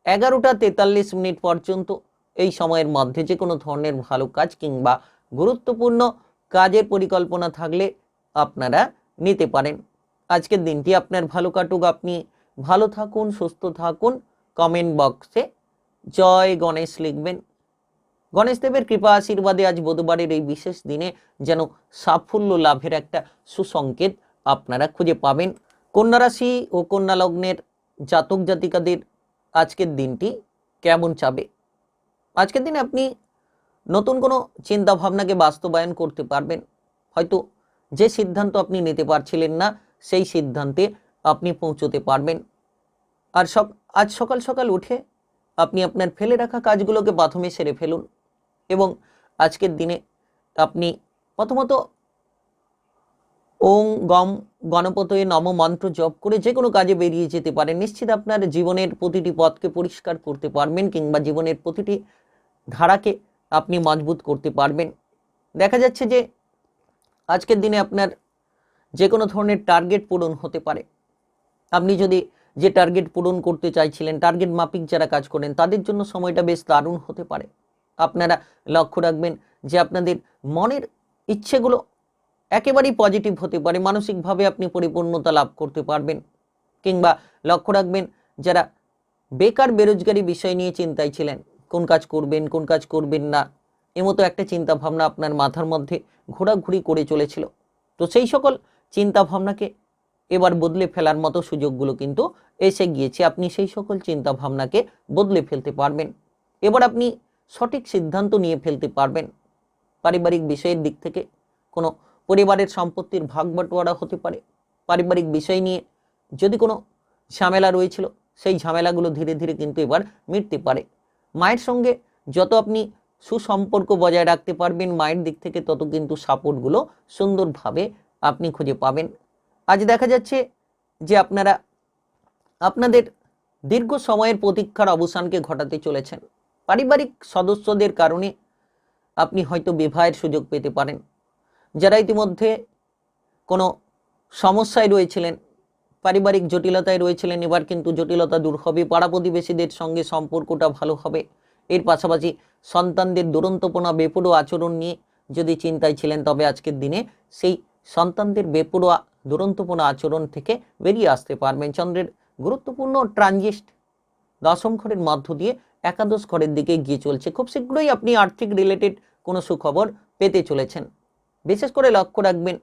11টা 43 মিনিট পর্যন্ত। এই সময়ের মধ্যে যে কোনো ধরনের ভালো কাজ কিংবা গুরুত্বপূর্ণ কাজের পরিকল্পনা থাকলে আপনারা নিতে পারেন। আজকের দিনটি আপনার ভালো কাটুক। আপনি ভালো থাকুন, সুস্থ থাকুন। কমেন্ট বক্সে জয় গণেশ লিখবেন। গণেশ দেবের কৃপা আশীর্বাদে আজ বুধবারের এই বিশেষ দিনে যেন সাফল্য লাভের একটা সুসংকেত আপনারা খুঁজে পাবেন। কন্যা রাশি ও কন্যা লগ্নের জাতক জাতিকাদের আজকের দিনটি কেমন যাবে। আজকের দিনে আপনি নতুন কোনো চিন্তা ভাবনাকে বাস্তবায়ন করতে পারবেন। হয়তো যে সিদ্ধান্ত আপনি নিতে পারছিলেন না সেই সিদ্ধান্তে আপনি পৌঁছতে পারবেন। আর আজ সকাল সকাল উঠে আপনি আপনার ফেলে রাখা কাজগুলোকে প্রথমে সেরে ফেলুন এবং আজকের দিনে আপনি প্রথমত ওং গম গণপতয়ে নম মন্ত্র জপ করে যে কোনো কাজে বেরিয়ে যেতে পারেন। নিশ্চিত আপনার জীবনের প্রতিটি পথকে পরিষ্কার করতে পারবেন কিংবা জীবনের প্রতিটি ধারাকে আপনি মজবুত করতে পারবেন। দেখা যাচ্ছে যে আজকের দিনে আপনার যে কোনো ধরনের টার্গেট পূরণ হতে পারে। আপনি যদি যে টার্গেট পূরণ করতে চাইছিলেন, টার্গেট মাফিক যারা কাজ করেন তাদের জন্য সময়টা বেশ দারুণ হতে পারে। আপনারা লক্ষ্য রাখবেন যে আপনাদের মনের ইচ্ছেগুলো একেবারেই পজিটিভ হতে পারে, মানসিকভাবে আপনি পরিপূর্ণতা লাভ করতে পারবেন। কিংবা লক্ষ্য রাখবেন যারা বেকার বেরোজগারি বিষয় নিয়ে চিন্তায় ছিলেন, কোন কাজ করবেন কোন কাজ করবেন না, এমতো একটা চিন্তা ভাবনা আপনার মাথার মধ্যে ঘোরাঘুরি করে চলেছিল। তো সেই সকল চিন্তা ভাবনাকে এবার বদলে ফেলার মতো সুযোগগুলো কিন্তু এসে গিয়েছে। আপনি সেই সকল চিন্তা ভাবনাকে বদলে ফেলতে পারবেন। এবার আপনি সঠিক সিদ্ধান্ত নিয়ে ফেলতে পারবেন। পারিবারিক বিষয়ের দিক থেকে কোনো পরিবারের সম্পত্তির ভাগ বাটোয়ারা হতে পারে। পারিবারিক বিষয় নিয়ে যদি কোনো ঝামেলা রয়েছিল সেই ঝামেলাগুলো ধীরে ধীরে কিন্তু এবার মিটতে পারে। মায়ের সঙ্গে যত আপনি সুসম্পর্ক বজায় রাখতে পারবেন মায়ের দিক থেকে তত কিন্তু সাপোর্টগুলো সুন্দরভাবে আপনি খুঁজে পাবেন। আজ দেখা যাচ্ছে যে আপনারা আপনাদের দীর্ঘ সময়ের প্রতীক্ষার অবসানকে ঘটাতে চলেছেন। পারিবারিক সদস্যদের কারণে আপনি হয়তো বিবাহের সুযোগ পেতে পারেন। যারা ইতিমধ্যে কোনো সমস্যায় রয়েছিলেন, পারিবারিক জটিলতায় রয়েছিলেন, এবার কিন্তু জটিলতা দূর হবে। পাড়া প্রতিবেশীদের সঙ্গে সম্পর্কটা ভালো হবে। এর পাশাপাশি সন্তানদের দুরন্তপনা বেপরোয়া আচরণ নিয়ে যদি চিন্তায় ছিলেন তবে আজকের দিনে সেই সন্তানদের বেপরোয়া দুরন্তপনা আচরণ থেকে বেরিয়ে আসতে পারবেন। চন্দ্রের গুরুত্বপূর্ণ ট্রানজিট দশম ঘরের মধ্য দিয়ে একাদশ ঘরের দিকে গিয়ে চলছে। খুব শীঘ্রই আপনি আর্থিক রিলেটেড কোনো সুখবর পেতে চলেছেন। বিশেষ করে লক্ষ্য রাখবেন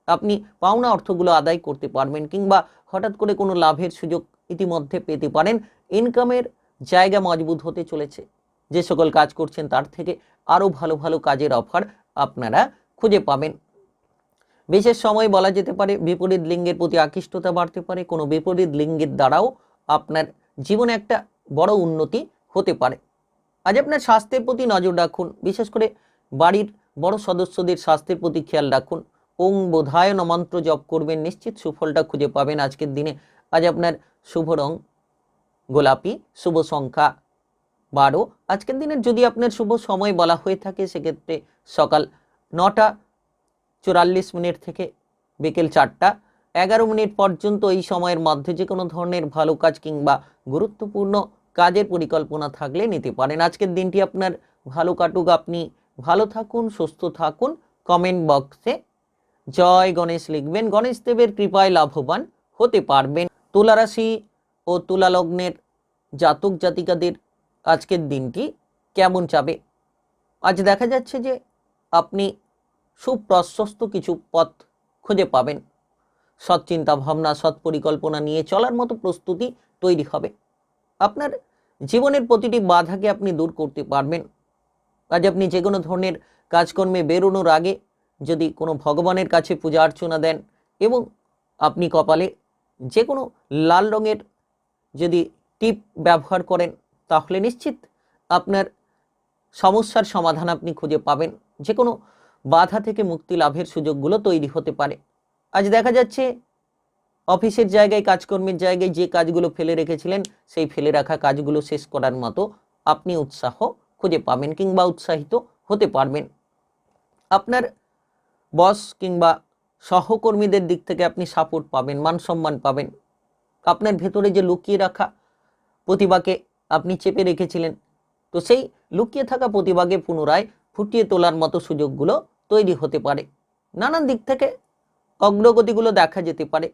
আপনি পাওনা অর্থগুলো আদায় করতে পারবেন কিংবা হঠাৎ করে কোনো লাভের সুযোগ ইতিমধ্যে পেতে পারেন। ইনকামের জায়গা মজবুত হতে চলেছে। যে সকল কাজ করছেন তার থেকে আরও ভালো ভালো কাজের অফার আপনারা খুঁজে পাবেন। বিশেষ সময় বলা যেতে পারে বিপরীত লিঙ্গের প্রতি আকৃষ্টতা বাড়তে পারে। কোনো বিপরীত লিঙ্গের দ্বারাও আপনার জীবনে একটা বড় উন্নতি হতে পারে। আজ আপনার স্বাস্থ্যের প্রতি নজর রাখুন। বিশেষ করে বাড়ির বড় সদস্যদের স্বাস্থ্যের প্রতি খেয়াল রাখুন। ওং বোধায় মন্ত্র জপ করবেন, নিশ্চিত সুফলটা খুঁজে পাবেন আজকের দিনে। আজ আপনার শুভ রং গোলাপি, শুভ সংখ্যা 12। আজকের দিনের যদি আপনার শুভ সময় বলা হয়ে থাকে সেক্ষেত্রে সকাল 9:44 থেকে বিকেল 4:11 পর্যন্ত এই সময়ের মধ্যে যে কোনো ধরনের ভালো কাজ কিংবা গুরুত্বপূর্ণ কাজের পরিকল্পনা থাকলে নিতে পারেন। আজকের দিনটি আপনার ভালো কাটুক। আপনি ভালো থাকুন, সুস্থ থাকুন। কমেন্ট বক্সে জয় গণেশ লিখবেন। গণেশ দেবের কৃপায় লাভবান হতে পারবেন। তুলা রাশি ও তুলা লগ্নের জাতক জাতিকাদের আজকের দিনটি কেমন যাবে। আজ দেখা যাচ্ছে যে আপনি সুপ্রশস্ত কিছু পথ খুঁজে পাবেন। সৎ চিন্তা ভাবনা, সৎ পরিকল্পনা নিয়ে চলার মতো প্রস্তুতি তৈরি হবে। আপনার জীবনের প্রতিটি বাধাকে আপনি দূর করতে পারবেন। আজ আপনি যে কোনো ধরনের কাজকর্মে বেরোনোর আগে যদি কোনো ভগবানের কাছে পূজা অর্চনা দেন এবং আপনি কপালে যে কোনো লাল রঙের যদি টিপ ব্যবহার করেন তাহলে নিশ্চিত আপনার সমস্যার সমাধান আপনি খুঁজে পাবেন। যে কোনো বাধা থেকে মুক্তি লাভের সুযোগগুলো তৈরি হতে পারে। আজ দেখা যাচ্ছে অফিসের জায়গায়, কাজকর্মের জায়গায় যে কাজগুলো ফেলে রেখেছিলেন সেই ফেলে রাখা কাজগুলো শেষ করার মতো আপনি উৎসাহ খুঁজে পাবেন কিংবা উৎসাহিত হতে পারবেন। আপনার বস কিংবা সহকর্মীদের দিক থেকে আপনি সাপোর্ট পাবেন, মান সম্মান পাবেন। আপনার ভেতরে যে লুকিয়ে রাখা প্রতিভাকে আপনি চেপে রেখেছিলেন, তো সেই লুকিয়ে থাকা প্রতিভাকে পুনরায় ফুটিয়ে তোলার মতো সুযোগগুলো তৈরি হতে পারে। নানান দিক থেকে অগ্রগতিগুলো দেখা যেতে পারে।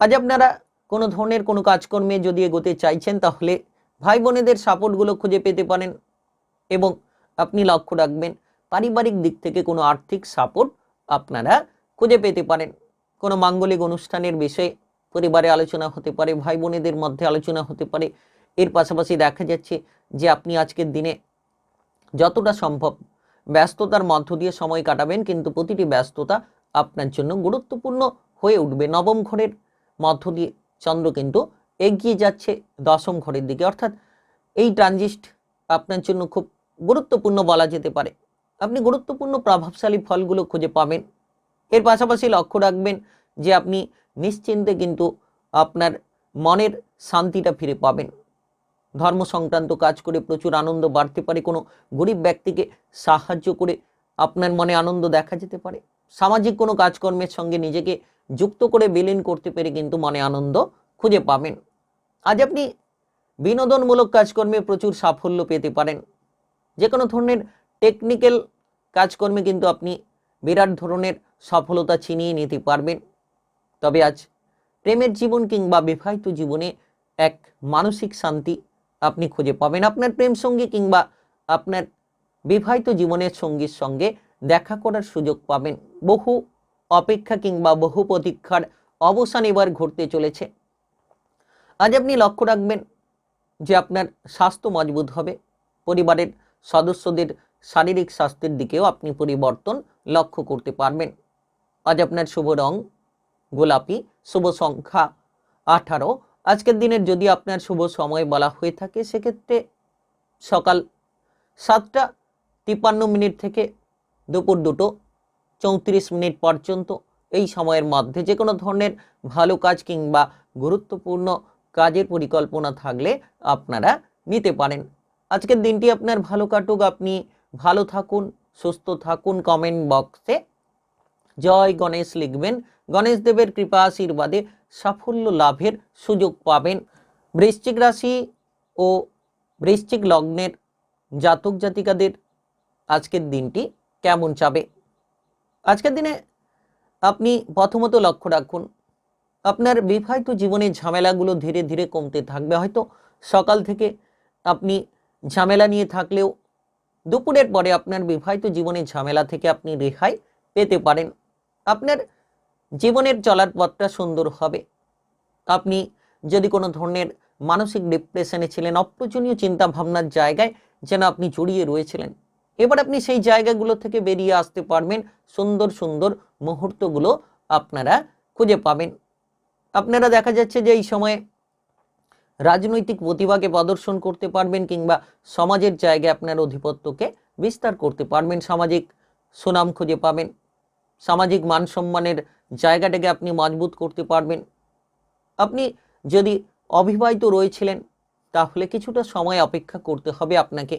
আজ আপনারা কোনো ধরনের কোনো কাজকর্মে যদি এগোতে চাইছেন তাহলে ভাই বোনেদের সাপোর্টগুলো খুঁজে পেতে পারেন এবং আপনি লক্ষ্য রাখবেন পারিবারিক দিক থেকে কোনো আর্থিক সাপোর্ট আপনারা খুঁজে পেতে পারেন। কোনো মাঙ্গলিক অনুষ্ঠানের বিষয়ে পরিবারে আলোচনা হতে পারে, ভাই বোনেদের মধ্যে আলোচনা হতে পারে। এর পাশাপাশি দেখা যাচ্ছে যে আপনি আজকের দিনে যতটা সম্ভব ব্যস্ততার মধ্য দিয়ে সময় কাটাবেন, কিন্তু প্রতিটি ব্যস্ততা আপনার জন্য গুরুত্বপূর্ণ হয়ে উঠবে। নবম ঘরের মধ্য দিয়ে চন্দ্র কিন্তু এগিয়ে যাচ্ছে দশম ঘরের দিকে, অর্থাৎ এই ট্রানজিট আপনার জন্য খুব গুরুত্বপূর্ণ বলা যেতে পারে। আপনি গুরুত্বপূর্ণ প্রভাবশালী ফলগুলো খুঁজে পাবেন। এর পাশাপাশি লক্ষ্য রাখবেন যে আপনি নিশ্চিন্তে কিন্তু আপনার মনের শান্তিটা ফিরে পাবেন। ধর্ম সংক্রান্ত কাজ করে প্রচুর আনন্দ বাড়তে পারে। কোনো গরিব ব্যক্তিকে সাহায্য করে আপনার মনে আনন্দ দেখা যেতে পারে। সামাজিক কোনো কাজকর্মের সঙ্গে নিজেকে যুক্ত করে বিলীন করতে পেরে কিন্তু মনে আনন্দ খুঁজে পাবেন। আজ আপনি বিনোদনমূলক কাজকর্মে প্রচুর সাফল্য পেতে পারেন। যে কোনো ধরনের টেকনিক্যাল কাজকর্মে কিন্তু আপনি বিরাট ধরনের সফলতা ছিনিয়ে নিতে পারবেন। তবে আজ প্রেমের জীবন কিংবা বিবাহিত জীবনে এক মানসিক শান্তি আপনি খুঁজে পাবেন। আপনার প্রেম সঙ্গী কিংবা আপনার বিবাহিত জীবনের সঙ্গীর সঙ্গে দেখা করার সুযোগ পাবেন। বহু অপেক্ষা কিংবা বহু প্রতীক্ষার অবসান এবার ঘটতে চলেছে। আজ আপনি লক্ষ্য রাখবেন যে আপনার স্বাস্থ্য মজবুত হবে। পরিবারের সদস্যদের শারীরিক স্বাস্থ্যের দিকেও আপনি পরিবর্তন লক্ষ্য করতে পারবেন। আজ আপনার শুভ রং গোলাপি, শুভ সংখ্যা 18। আজকের দিনের যদি আপনার শুভ সময় বলা হয়ে থাকে সেক্ষেত্রে সকাল 7টা 53 থেকে দুপুর 2টো 34 পর্যন্ত এই সময়ের মধ্যে যে কোনো ধরনের ভালো কাজ কিংবা গুরুত্বপূর্ণ কাজের পরিকল্পনা থাকলে আপনারা নিতে পারেন। আজকের দিনটি আপনার ভালো কাটুক, আপনি ভালো থাকুন, সুস্থ থাকুন। কমেন্ট বক্সে জয় গণেশ লিখবেন। গণেশ দেবের কৃপা আশীর্বাদে সাফল্য লাভের সুযোগ পাবেন। বৃশ্চিক রাশি ও বৃশ্চিক লগ্নের জাতক জাতিকাদের আজকের দিনটি কেমন যাবে? আজকের দিনে আপনি প্রথমত লক্ষ্য রাখুন আপনার বিবাহিত জীবনের ঝামেলাগুলো ধীরে ধীরে কমতে থাকবে। হয়তো সকাল থেকে আপনি ঝামেলা নিয়ে থাকলেও দুপুরের পরে আপনার বিবাহিত জীবনের ঝামেলা থেকে আপনি রেহাই পেতে পারেন। আপনার জীবনের চলার পথটা সুন্দর হবে। আপনি যদি কোনো ধরনের মানসিক ডিপ্রেশনে ছিলেন, অপ্রয়োজনীয় চিন্তা ভাবনার জায়গায় যেন আপনি জড়িয়ে রয়েছিলেন, এবার আপনি সেই জায়গাগুলো থেকে বেরিয়ে আসতে পারবেন। সুন্দর সুন্দর মুহূর্তগুলো আপনারা খুঁজে পাবেন। আপনারা দেখা যাচ্ছে যে এই সময়ে রাজনৈতিক প্রতিভাকে প্রদর্শন করতে পারবেন কিংবা সমাজের জায়গায় আপনার আধিপত্যকে বিস্তার করতে পারবেন। সামাজিক সুনাম খুঁজে পাবেন। সামাজিক মান সম্মানের জায়গাটাকে আপনি মজবুত করতে পারবেন। আপনি যদি অবিবাহিত রয়েছিলেন তাহলে কিছুটা সময় অপেক্ষা করতে হবে আপনাকে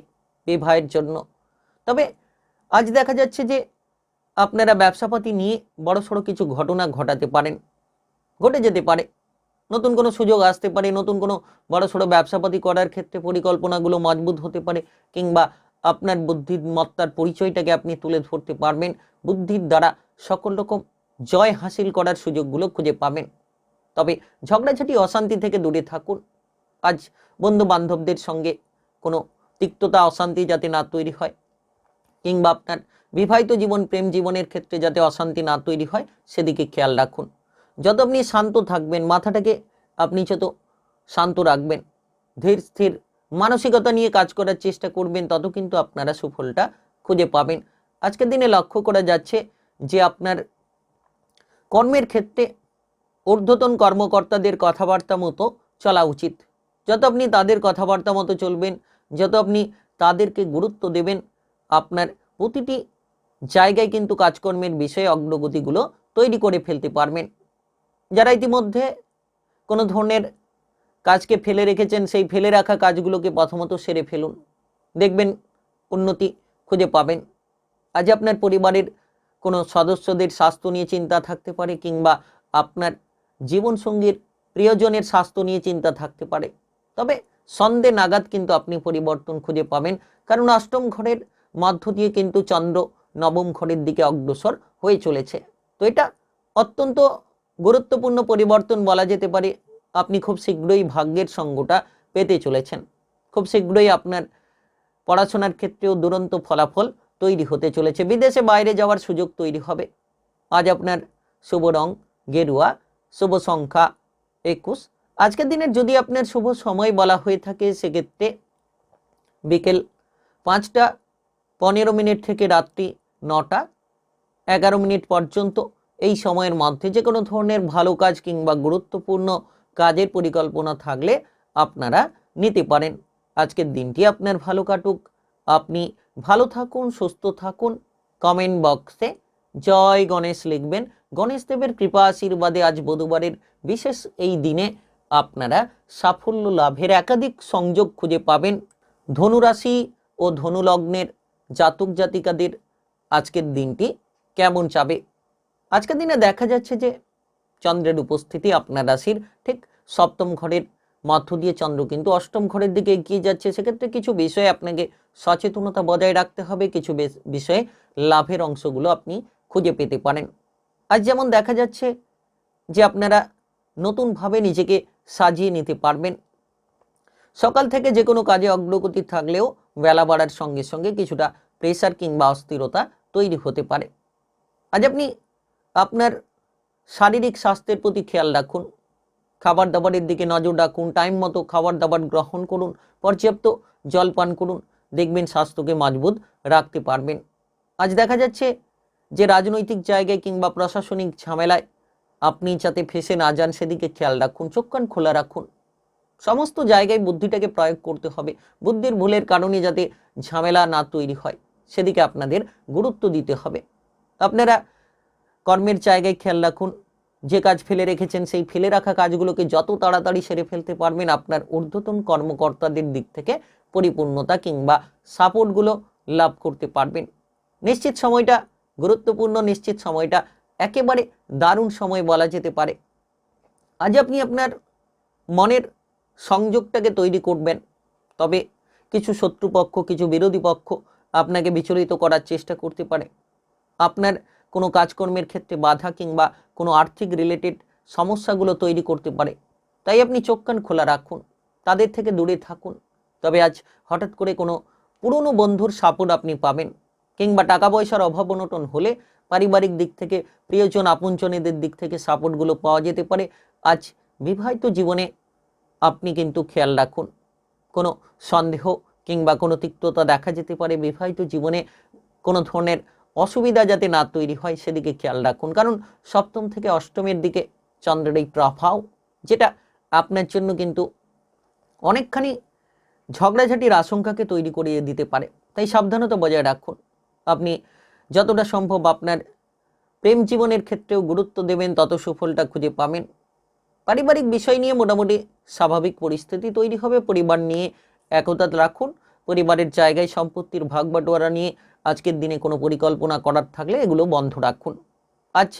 বিবাহের জন্য। তবে আজ দেখা যাচ্ছে যে আপনারা ব্যবসাপাতি নিয়ে বড়সড় কিছু ঘটনা ঘটাতে পারেন, ঘটে যেতে পারে। নতুন কোনো সুযোগ আসতে পারে, নতুন কোনো বড়সড় ব্যবসাপাতি করার ক্ষেত্রে পরিকল্পনাগুলো মজবুত হতে পারে, কিংবা আপনার বুদ্ধিমত্তার পরিচয়টাকে আপনি তুলে ধরতে পারবেন। বুদ্ধির দ্বারা সকল রকম জয় হাসিল করার সুযোগগুলো খুঁজে পাবেন। তবে ঝগড়াঝাটি অশান্তি থেকে দূরে থাকুন। আজ বন্ধু বান্ধবদের সঙ্গে কোনো তিক্ততা অশান্তি যাতে না তৈরি হয়, কিংবা আপনার বিবাহিত জীবন প্রেম জীবনের ক্ষেত্রে যাতে অশান্তি না তৈরি হয় সেদিকে খেয়াল রাখুন। যত আপনি শান্ত থাকবেন, মাথাটাকে আপনি যত শান্ত রাখবেন, ধীর স্থির মানসিকতা নিয়ে কাজ করার চেষ্টা করবেন, তত কিন্তু আপনারা সুফলটা খুঁজে পাবেন। আজকের দিনে লক্ষ্য করা যাচ্ছে যে আপনার কর্মের ক্ষেত্রে ঊর্ধ্বতন কর্মকর্তাদের কথাবার্তা মতো চলা উচিত। যত আপনি তাদের কথাবার্তা মতো চলবেন, যত আপনি তাদেরকে গুরুত্ব দেবেন, আপনার প্রতিটি জায়গায় কিন্তু কাজকর্মের বিষয়ে অগ্রগতিগুলো তৈরি করে ফেলতে পারবেন। যারা ইতিমধ্যে কোনো ধরনের কাজকে ফেলে রেখেছেন, সেই ফেলে রাখা কাজগুলোকে প্রথমত সেরে ফেলুন, দেখবেন উন্নতি খুঁজে পাবেন। আজ আপনার পরিবারের কোনো সদস্যদের স্বাস্থ্য নিয়ে চিন্তা থাকতে পারে, কিংবা আপনার জীবনসঙ্গীর প্রিয়জনের স্বাস্থ্য নিয়ে চিন্তা থাকতে পারে। তবে সন্ধ্যে নাগাদ কিন্তু আপনি পরিবর্তন খুঁজে পাবেন, কারণ অষ্টম ঘরের মধ্য দিয়ে কিন্তু চন্দ্র নবম ঘরের দিকে অগ্রসর হয়ে চলেছে। তো এটা অত্যন্ত গুরুত্বপূর্ণ পরিবর্তন বলা যেতে পারে। আপনি খুব শীঘ্রই ভাগ্যের সঙ্গটা পেতে চলেছেন। খুব শীঘ্রই আপনার পড়াশোনার ক্ষেত্রেও দুরন্ত ফলাফল তৈরি হতে চলেছে। বিদেশে বাইরে যাওয়ার সুযোগ তৈরি হবে। আজ আপনার শুভ রং গেরুয়া, শুভ সংখ্যা 21। আজকের দিনের যদি আপনার শুভ সময় বলা হয়ে থাকে সেক্ষেত্রে বিকেল 5টা 15 মিনিট থেকে রাত্রি 9টা 11 মিনিট পর্যন্ত এই সময়ের মধ্যে যে কোনো ধরনের ভালো কাজ কিংবা গুরুত্বপূর্ণ কাজের পরিকল্পনা থাকলে আপনারা নিতে পারেন। আজকের দিনটি আপনার ভালো কাটুক, আপনি ভালো থাকুন, সুস্থ থাকুন। কমেন্ট বক্সে জয় গণেশ লিখবেন। গণেশ দেবের কৃপা আশীর্বাদে আজ বুধবারের বিশেষ এই দিনে আপনারা সাফল্য লাভের একাধিক সংযোগ খুঁজে পাবেন। ধনুরাশি ও ধনুলগ্নের জাতক জাতিকাদের আজকের দিনটি কেমন যাবে? আজকের দিনে দেখা যাচ্ছে যে চন্দ্রের উপস্থিতি আপনার রাশির ঠিক সপ্তম ঘরের মধ্য দিয়ে চন্দ্র কিন্তু অষ্টম ঘরের দিকে এগিয়ে যাচ্ছে। সেক্ষেত্রে কিছু বিষয়ে আপনাকে সচেতনতা বজায় রাখতে হবে, কিছু বিষয়ে লাভের অংশগুলো আপনি খুঁজে পেতে পারেন। আজ যেমন দেখা যাচ্ছে যে আপনারা নতুনভাবে নিজেকে সাজিয়ে নিতে পারবেন। সকাল থেকে যে কোনো কাজে অগ্রগতি থাকলেও বেলা বাড়ার সঙ্গে সঙ্গে কিছুটা প্রেসার কিংবা অস্থিরতা তৈরি হতে পারে। আজ আপনি আপনার শারীরিক স্বাস্থ্যের প্রতি খেয়াল রাখুন, খাবার দাবারের দিকে নজর রাখুন, টাইম মতো খাবার দাবার গ্রহণ করুন, পর্যাপ্ত জল পান করুন, দেখবেন স্বাস্থ্যকে মজবুত রাখতে পারবেন। আজ দেখা যাচ্ছে যে রাজনৈতিক জায়গায় কিংবা প্রশাসনিক ঝামেলায় আপনি যাতে ফেঁসে না যান সেদিকে খেয়াল রাখুন, চোখ কান খোলা রাখুন। সমস্ত জায়গায় বুদ্ধিটাকে প্রয়োগ করতে হবে। বুদ্ধির ভুলের কারণে যাতে ঝামেলা না তৈরি হয় সেদিকে আপনাদের গুরুত্ব দিতে হবে। আপনারা কর্মের জায়গায় খেয়াল রাখুন, যে কাজ ফেলে রেখেছেন সেই ফেলে রাখা কাজগুলোকে যত তাড়াতাড়ি সেরে ফেলতে পারবেন আপনার ঊর্ধ্বতন কর্মকর্তাদের দিক থেকে পরিপূর্ণতা কিংবা সাপোর্টগুলো লাভ করতে পারবেন। নিশ্চিত সময়টা গুরুত্বপূর্ণ, নিশ্চিত সময়টা একেবারে দারুণ সময় বলা যেতে পারে। আজ আপনি আপনার মনের সংযোগটাকে তৈরি করবেন, তবে কিছু শত্রুপক্ষ, কিছু বিরোধী পক্ষ আপনাকে বিচলিত করার চেষ্টা করতে পারে। আপনার কোনো কাজকর্মের ক্ষেত্রে বাধা কিংবা কোনো আর্থিক রিলেটেড সমস্যাগুলো তৈরি করতে পারে। তাই আপনি চোখ কান খোলা রাখুন, তাদের থেকে দূরে থাকুন। তবে আজ হঠাৎ করে কোনো পুরনো বন্ধুর সাপোর্ট আপনি পাবেন, কিংবা টাকা পয়সার অভাব অনটন হলে পারিবারিক দিক থেকে, প্রিয়জন আপনজনেদের দিক থেকে সাপোর্টগুলো পাওয়া যেতে পারে। আজ বিবাহিত জীবনে আপনি কিন্তু খেয়াল রাখুন, কোনো সন্দেহ কিংবা কোনো তিক্ততা দেখা যেতে পারে। বিবাহিত জীবনে কোনো ধরনের অসুবিধা যাতে না তৈরি হয় সেদিকে খেয়াল রাখুন, কারণ সপ্তম থেকে অষ্টমের দিকে চন্দ্রের এই প্রভাব যেটা আপনার জন্য কিন্তু অনেকখানি ঝগড়াঝাটির আশঙ্কাকে তৈরি করিয়ে দিতে পারে। তাই সাবধানতা বজায় রাখুন। আপনি যতটা সম্ভব আপনার প্রেম জীবনের ক্ষেত্রেও গুরুত্ব দেবেন, তত সুফলটা খুঁজে পাবেন। পারিবারিক বিষয় নিয়ে মোটামুটি স্বাভাবিক পরিস্থিতি তৈরি হবে। পরিবার নিয়ে একতা রাখুন। পরিবারের জায়গায় সম্পত্তির ভাগ বাটোয়ারা নিয়ে আজকের দিনে কোনো পরিকল্পনা করার থাকলে এগুলো বন্ধ রাখুন। আজ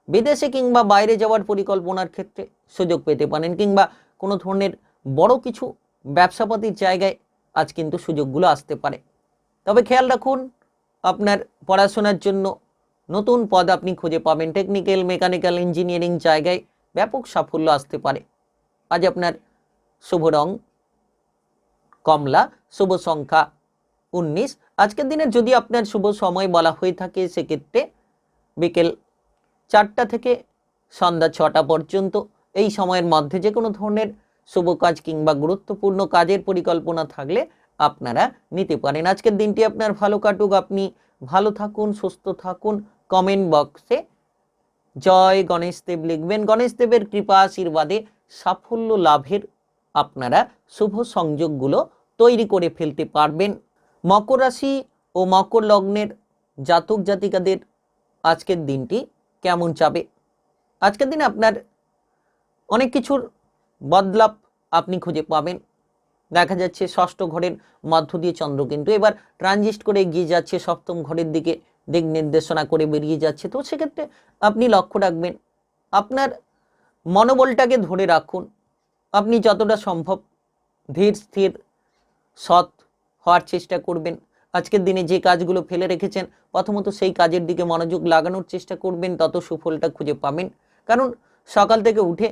বিদেশে কিংবা বাইরে যাওয়ার পরিকল্পনার ক্ষেত্রে সুযোগ পেতে পারেন, কিংবা কোনো ধরনের বড় কিছু ব্যবসাপাতির জায়গায় আজ কিন্তু সুযোগগুলো আসতে পারে। তবে খেয়াল রাখুন, আপনার পড়াশোনার জন্য নতুন পদ আপনি খুঁজে পাবেন। টেকনিক্যাল, মেকানিক্যাল, ইঞ্জিনিয়ারিং জায়গায় ব্যাপক সাফল্য আসতে পারে। আজ আপনার শুভ রং কমলা, শুভ সংখ্যা 19। আজকের দিনের যদি আপনার শুভ সময় বলা হয়ে থাকে সেক্ষেত্রে বিকেল 4টা থেকে সন্ধ্যা 6টা পর্যন্ত এই সময়ের মধ্যে যে কোনো ধরনের শুভ কাজ কিংবা গুরুত্বপূর্ণ কাজের পরিকল্পনা থাকলে আপনারা নিতে পারেন। আজকের দিনটি আপনার ভালো কাটুক, আপনি ভালো থাকুন, সুস্থ থাকুন। কমেন্ট বক্সে জয় গণেশ দেব লিখবেন। গণেশ দেবের কৃপা আশীর্বাদে সাফল্য লাভের আপনারা শুভ সংযোগগুলো তৈরি করে ফেলতে পারবেন। মকর রাশি ও মকর লগ্নের জাতক জাতিকাদের আজকের দিনটি কেমন যাবে? আজকের দিনে আপনার অনেক কিছুর বদলাভ আপনি খুঁজে পাবেন। দেখা যাচ্ছে ষষ্ঠ ঘরের মধ্য দিয়ে চন্দ্র কিন্তু এবার ট্রানজিট করে এগিয়ে যাচ্ছে, সপ্তম ঘরের দিকে দিক নির্দেশনা করে বেরিয়ে যাচ্ছে। তো সেক্ষেত্রে আপনি লক্ষ্য রাখবেন, আপনার মনোবলটাকে ধরে রাখুন। আপনি যতটা সম্ভব ধীর স্থির সৎ হওয়ার চেষ্টা করবেন। আজকের দিনে যে কাজগুলো ফেলে রেখেছেন প্রথমত সেই কাজের দিকে মনোযোগ লাগানোর চেষ্টা করবেন, তত সুফলটা খুঁজে পাবেন। কারণ সকাল থেকে উঠে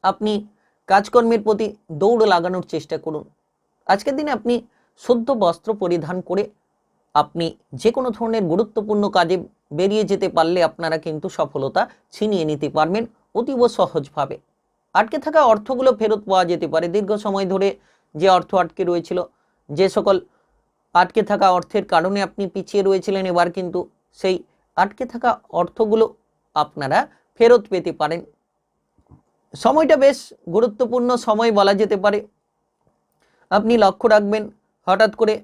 আপনি কাজকর্মের প্রতি দৌড় লাগানোর চেষ্টা করুন। আজকের দিনে আপনি শুদ্ধ বস্ত্র পরিধান করে আপনি যে কোনো ধরনের গুরুত্বপূর্ণ কাজে বেরিয়ে যেতে পারলে আপনারা কিন্তু সফলতা ছিনিয়ে নিতে পারবেন অতীব সহজভাবে। আটকে থাকা অর্থগুলো ফেরত পাওয়া যেতে পারে। দীর্ঘ সময় ধরে যে অর্থ আটকে রয়েছিল, যে সকল আটকে থাকা অর্থের কারণে আপনি পিছিয়ে রয়েছিলেন, এবার কিন্তু সেই আটকে থাকা অর্থগুলো আপনারা ফেরত পেতে পারেন। সময়টা বেশ গুরুত্বপূর্ণ সময় বলা যেতে পারে। আপনি লক্ষ্য রাখবেন, হঠাৎ করে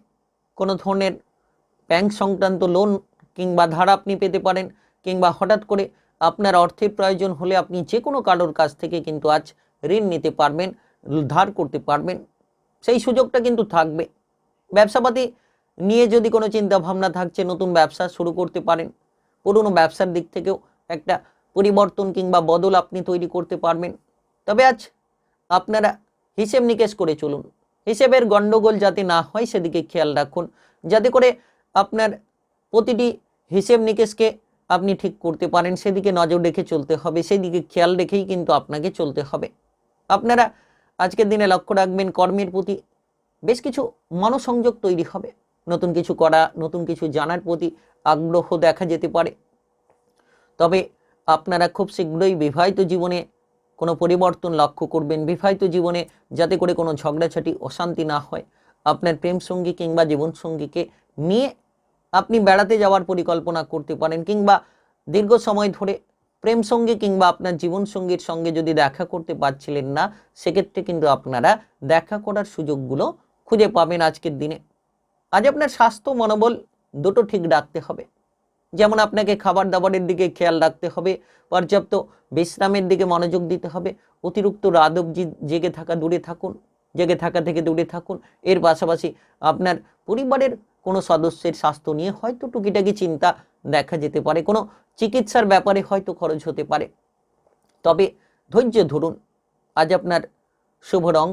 কোনো ধরনের ব্যাংক সংক্রান্ত লোন কিংবা ধার আপনি পেতে পারেন, কিংবা হঠাৎ করে আপনার অর্থের প্রয়োজন হলে আপনি যে কোনো কারোর কাছ থেকে কিন্তু আজ ঋণ নিতে পারবেন, ধার করতে পারবেন, সেই সুযোগটা কিন্তু থাকবে। ব্যবসাপাতি নিয়ে যদি কোনো চিন্তা ভাবনা থাকছে, নতুন ব্যবসা শুরু করতে পারেন। পুরনো ব্যবসার দিক থেকেও একটা পরিবর্তন কিংবা বদল আপনি তৈরি করতে পারবেন। তবে আজ আপনারা হিসেব নিকেশ করে চলুন, হিসেবের গন্ডগোল যাতে না হয় সেদিকে খেয়াল রাখুন, যাতে করে আপনার প্রতিটি হিসেব নিকেশকে আপনি ঠিক করতে পারেন, সেদিকে নজর রেখে চলতে হবে, সেদিকে খেয়াল রেখেই কিন্তু আপনাকে চলতে হবে। আপনারা আজকের দিনে লক্ষ্য রাখবেন, কর্মের প্রতি বেশ কিছু মনোসংযোগ তৈরি হবে, নতুন কিছু করা, নতুন কিছু জানার প্রতি আগ্রহ দেখা যেতে পারে। তবে আপনারা খুব শীঘ্রই বিবাহিত জীবনে কোনো পরিবর্তন লক্ষ্য করবেন। বিবাহিত জীবনে যাতে করে কোনো ঝগড়াঝাটি, অশান্তি না হয়, আপনার প্রেম সঙ্গী কিংবা জীবনসঙ্গীকে নিয়ে আপনি বেড়াতে যাওয়ার পরিকল্পনা করতে পারেন, কিংবা দীর্ঘ সময় ধরে প্রেম সঙ্গী কিংবা আপনার জীবনসঙ্গীর সঙ্গে যদি দেখা করতে পারছিলেন না, সেক্ষেত্রে কিন্তু আপনারা দেখা করার সুযোগগুলো খুঁজে পাবেন আজকের দিনে। আজ আপনার স্বাস্থ্য, মনোবল দুটো ঠিক রাখতে হবে। যেমন আপনাকে খাবার দাবারের দিকে খেয়াল রাখতে হবে, পর্যাপ্ত বিশ্রামের দিকে মনোযোগ দিতে হবে, অতিরিক্ত রাত অবধি জেগে থাকা দূরে থাকুন, জেগে থাকা থেকে দূরে থাকুন। এর পাশাপাশি আপনার পরিবারের কোনো সদস্যের স্বাস্থ্য নিয়ে হয়তো টুকিটাকি চিন্তা দেখা যেতে পারে, কোনো চিকিৎসার ব্যাপারে হয়তো খরচ হতে পারে। তবে ধৈর্য ধরুন। আজ আপনার শুভ রং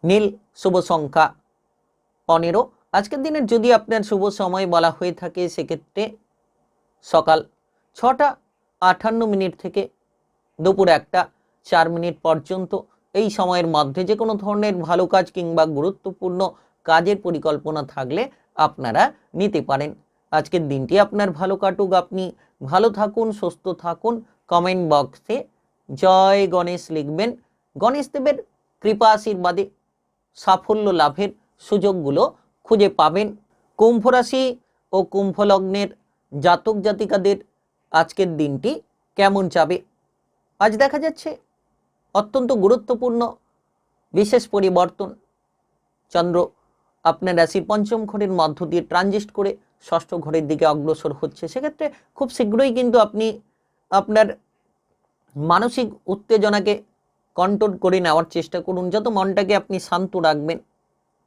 নীল, শুভ সংখ্যা 15। আজকের দিনের যদি আপনার শুভ সময় বলা হয়ে থাকে, সেক্ষেত্রে সকাল 6টা 58 থেকে দুপুর 1টা 4 পর্যন্ত। এই সময়ের মধ্যে যে কোনো ধরনের ভালো কাজ কিংবা গুরুত্বপূর্ণ কাজের পরিকল্পনা থাকলে আপনারা নিতে পারেন। আজকের দিনটি আপনার ভালো কাটুক, আপনি ভালো থাকুন, সুস্থ থাকুন। কমেন্ট বক্সে জয় গণেশ লিখবেন। গণেশ দেবের কৃপা আশীর্বাদে সাফল্য লাভের সুযোগগুলো খুঁজে পাবেন। কুম্ভ রাশি ও কুম্ভ লগ্নের জাতক জাতিকাদের আজকের দিনটি কেমন যাবে? আজ দেখা যাচ্ছে অত্যন্ত গুরুত্বপূর্ণ বিশেষ পরিবর্তন। চন্দ্র আপনার রাশির পঞ্চম ঘরের মধ্য দিয়ে ট্রানজিট করে ষষ্ঠ ঘরের দিকে অগ্রসর হচ্ছে। সেক্ষেত্রে খুব শীঘ্রই কিন্তু আপনি আপনার মানসিক উত্তেজনাকে কন্ট্রোল করে নেওয়ার চেষ্টা করুন। যত মনটাকে আপনি শান্ত রাখবেন,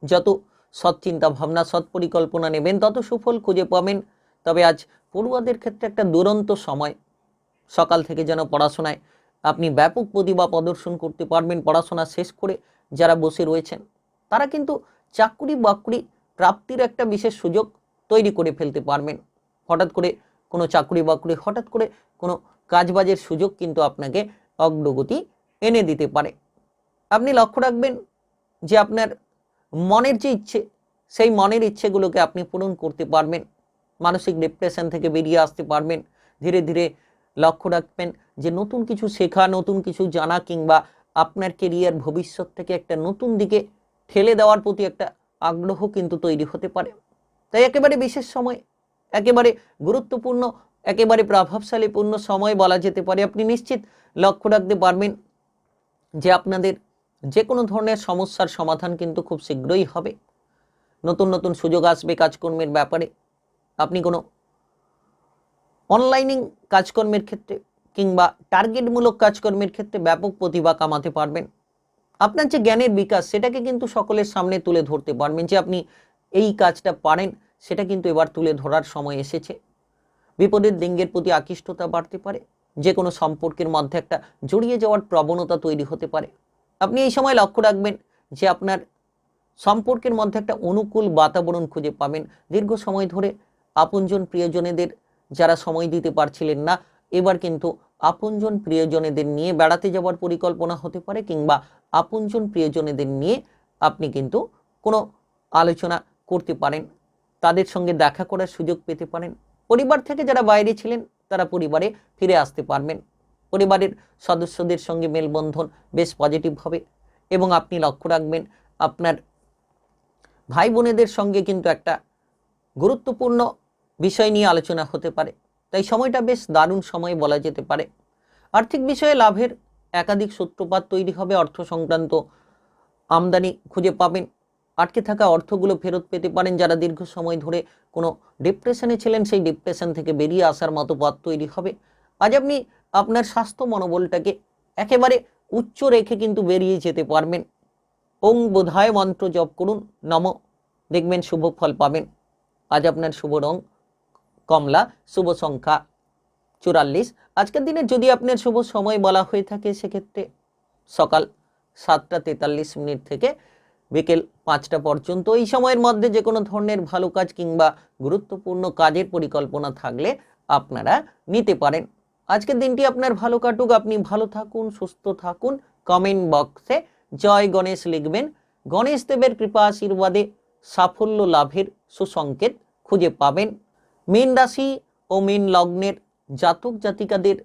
যত সৎ চিন্তা ভাবনা, সৎ পরিকল্পনা নেবেন, তত সুফল খুঁজে পাবেন। তবে আজ পড়ুয়াদের ক্ষেত্রে একটা দুরন্ত সময়। সকাল থেকে যেন পড়াশোনায় আপনি ব্যাপক প্রতিভা প্রদর্শন করতে পারবেন। পড়াশোনা শেষ করে যারা বসে রয়েছেন, তারা কিন্তু চাকরি বাকরি প্রাপ্তির একটা বিশেষ সুযোগ তৈরি করে ফেলতে পারবেন। হঠাৎ করে কোনো চাকরি বাকরি, হঠাৎ করে কোনো কাজবাজের সুযোগ কিন্তু আপনাকে অগ্রগতি এনে দিতে পারে। আপনি লক্ষ্য রাখবেন যে আপনার মনের যে ইচ্ছে, সেই মনের ইচ্ছেগুলোকে আপনি পূরণ করতে পারবেন। মানসিক ডিপ্রেশন থেকে বেরিয়ে আসতে পারবেন। ধীরে ধীরে লক্ষ্য রাখবেন যে নতুন কিছু শেখা, নতুন কিছু জানা, কিংবা আপনার কেরিয়ার ভবিষ্যৎ থেকে একটা নতুন দিকে ঠেলে দেওয়ার প্রতি একটা আগ্রহ কিন্তু তৈরি হতে পারে। তাই একেবারে বিশেষ সময়, একেবারে গুরুত্বপূর্ণ, একেবারে প্রভাবশালীপূর্ণ সময় বলা যেতে পারে। আপনি নিশ্চিত লক্ষ্য রাখতে পারবেন যে আপনাদের যে কোনো ধরনের সমস্যার সমাধান কিন্তু খুব শীঘ্রই হবে। নতুন নতুন সুযোগ আসবে কাজকর্মের ব্যাপারে। আপনি কোনো অনলাইনিং কাজকর্মের ক্ষেত্রে কিংবা টার্গেটমূলক কাজকর্মের ক্ষেত্রে ব্যাপক প্রতিভা কামাতে পারবেন। আপনার যে জ্ঞানের বিকাশ, সেটাকে কিন্তু সকলের সামনে তুলে ধরতে পারবেন যে আপনি এই কাজটা পারেন, সেটা কিন্তু এবার তুলে ধরার সময় এসেছে। বিপদের লিঙ্গের প্রতি আকৃষ্টতা বাড়তে পারে। যে কোনো সম্পর্কের মধ্যে একটা জড়িয়ে যাওয়ার প্রবণতা তৈরি হতে পারে। আপনি এই সময় লক্ষ্য রাখবেন যে আপনার সম্পর্কের মধ্যে একটা অনুকূল বাতাবরণ খুঁজে পাবেন। দীর্ঘ সময় ধরে আপনজন প্রিয়জনেদের যারা সময় দিতে পারছিলেন না, এবার কিন্তু আপনজন প্রিয়জনেদের নিয়ে বেড়াতে যাওয়ার পরিকল্পনা হতে পারে, কিংবা আপনজন প্রিয়জনেদের নিয়ে আপনি কিন্তু কোনো আলোচনা করতে পারেন, তাদের সঙ্গে দেখা করার সুযোগ পেতে পারেন। পরিবার থেকে যারা বাইরে ছিলেন, তারা পরিবারে ফিরে আসতে পারবেন। পরিবারের সদস্যদের সঙ্গে মেলবন্ধন বেশ পজিটিভ হবে এবং আপনি লক্ষ্য রাখবেন আপনার ভাই বোনেদের সঙ্গে কিন্তু একটা গুরুত্বপূর্ণ বিষয় নিয়ে আলোচনা হতে পারে, তাই সময়টা বেশ দারুণ সময় বলা যেতে পারে। আর্থিক বিষয়ে লাভের একাধিক সূত্রপাত তৈরি হবে, অর্থ সংক্রান্ত আমদানি খুঁজে পাবেন, আটকে থাকা অর্থগুলো ফেরত পেতে পারেন। যারা দীর্ঘ সময় ধরে কোনো ডিপ্রেশনে ছিলেন সেই ডিপ্রেশন থেকে বেরিয়ে আসার মতো পথ তৈরি হবে। আজ আপনি আপনার স্বাস্থ্য মনোবলটাকে একেবারে উচ্চ রেখে কিন্তু বেরিয়ে যেতে পারবেন। ওং বোধায় মন্ত্র জপ করুন, নম, দেখবেন শুভ ফল পাবেন। আজ আপনার শুভ রং কমলা, শুভ সংখ্যা 44। আজকের দিনে যদি আপনার শুভ সময় বলা হয়ে থাকে সেক্ষেত্রে সকাল 7টা 43 থেকে বিকেল 5টা পর্যন্ত। এই সময়ের মধ্যে যে কোনো ধরনের ভালো কাজ কিংবা গুরুত্বপূর্ণ কাজের পরিকল্পনা থাকলে আপনারা নিতে পারেন। আজকের দিনটি আপনার ভালো কাটুক, আপনি ভালো থাকুন, সুস্থ থাকুন। কমেন্ট বক্সে জয় গণেশ লিখবেন। গণেশ দেবের কৃপা আশীর্বাদে সাফল্য লাভের সুসংকেত খুঁজে পাবেন। মীন রাশি ও মীন লগ্নের জাতক জাতিকাদের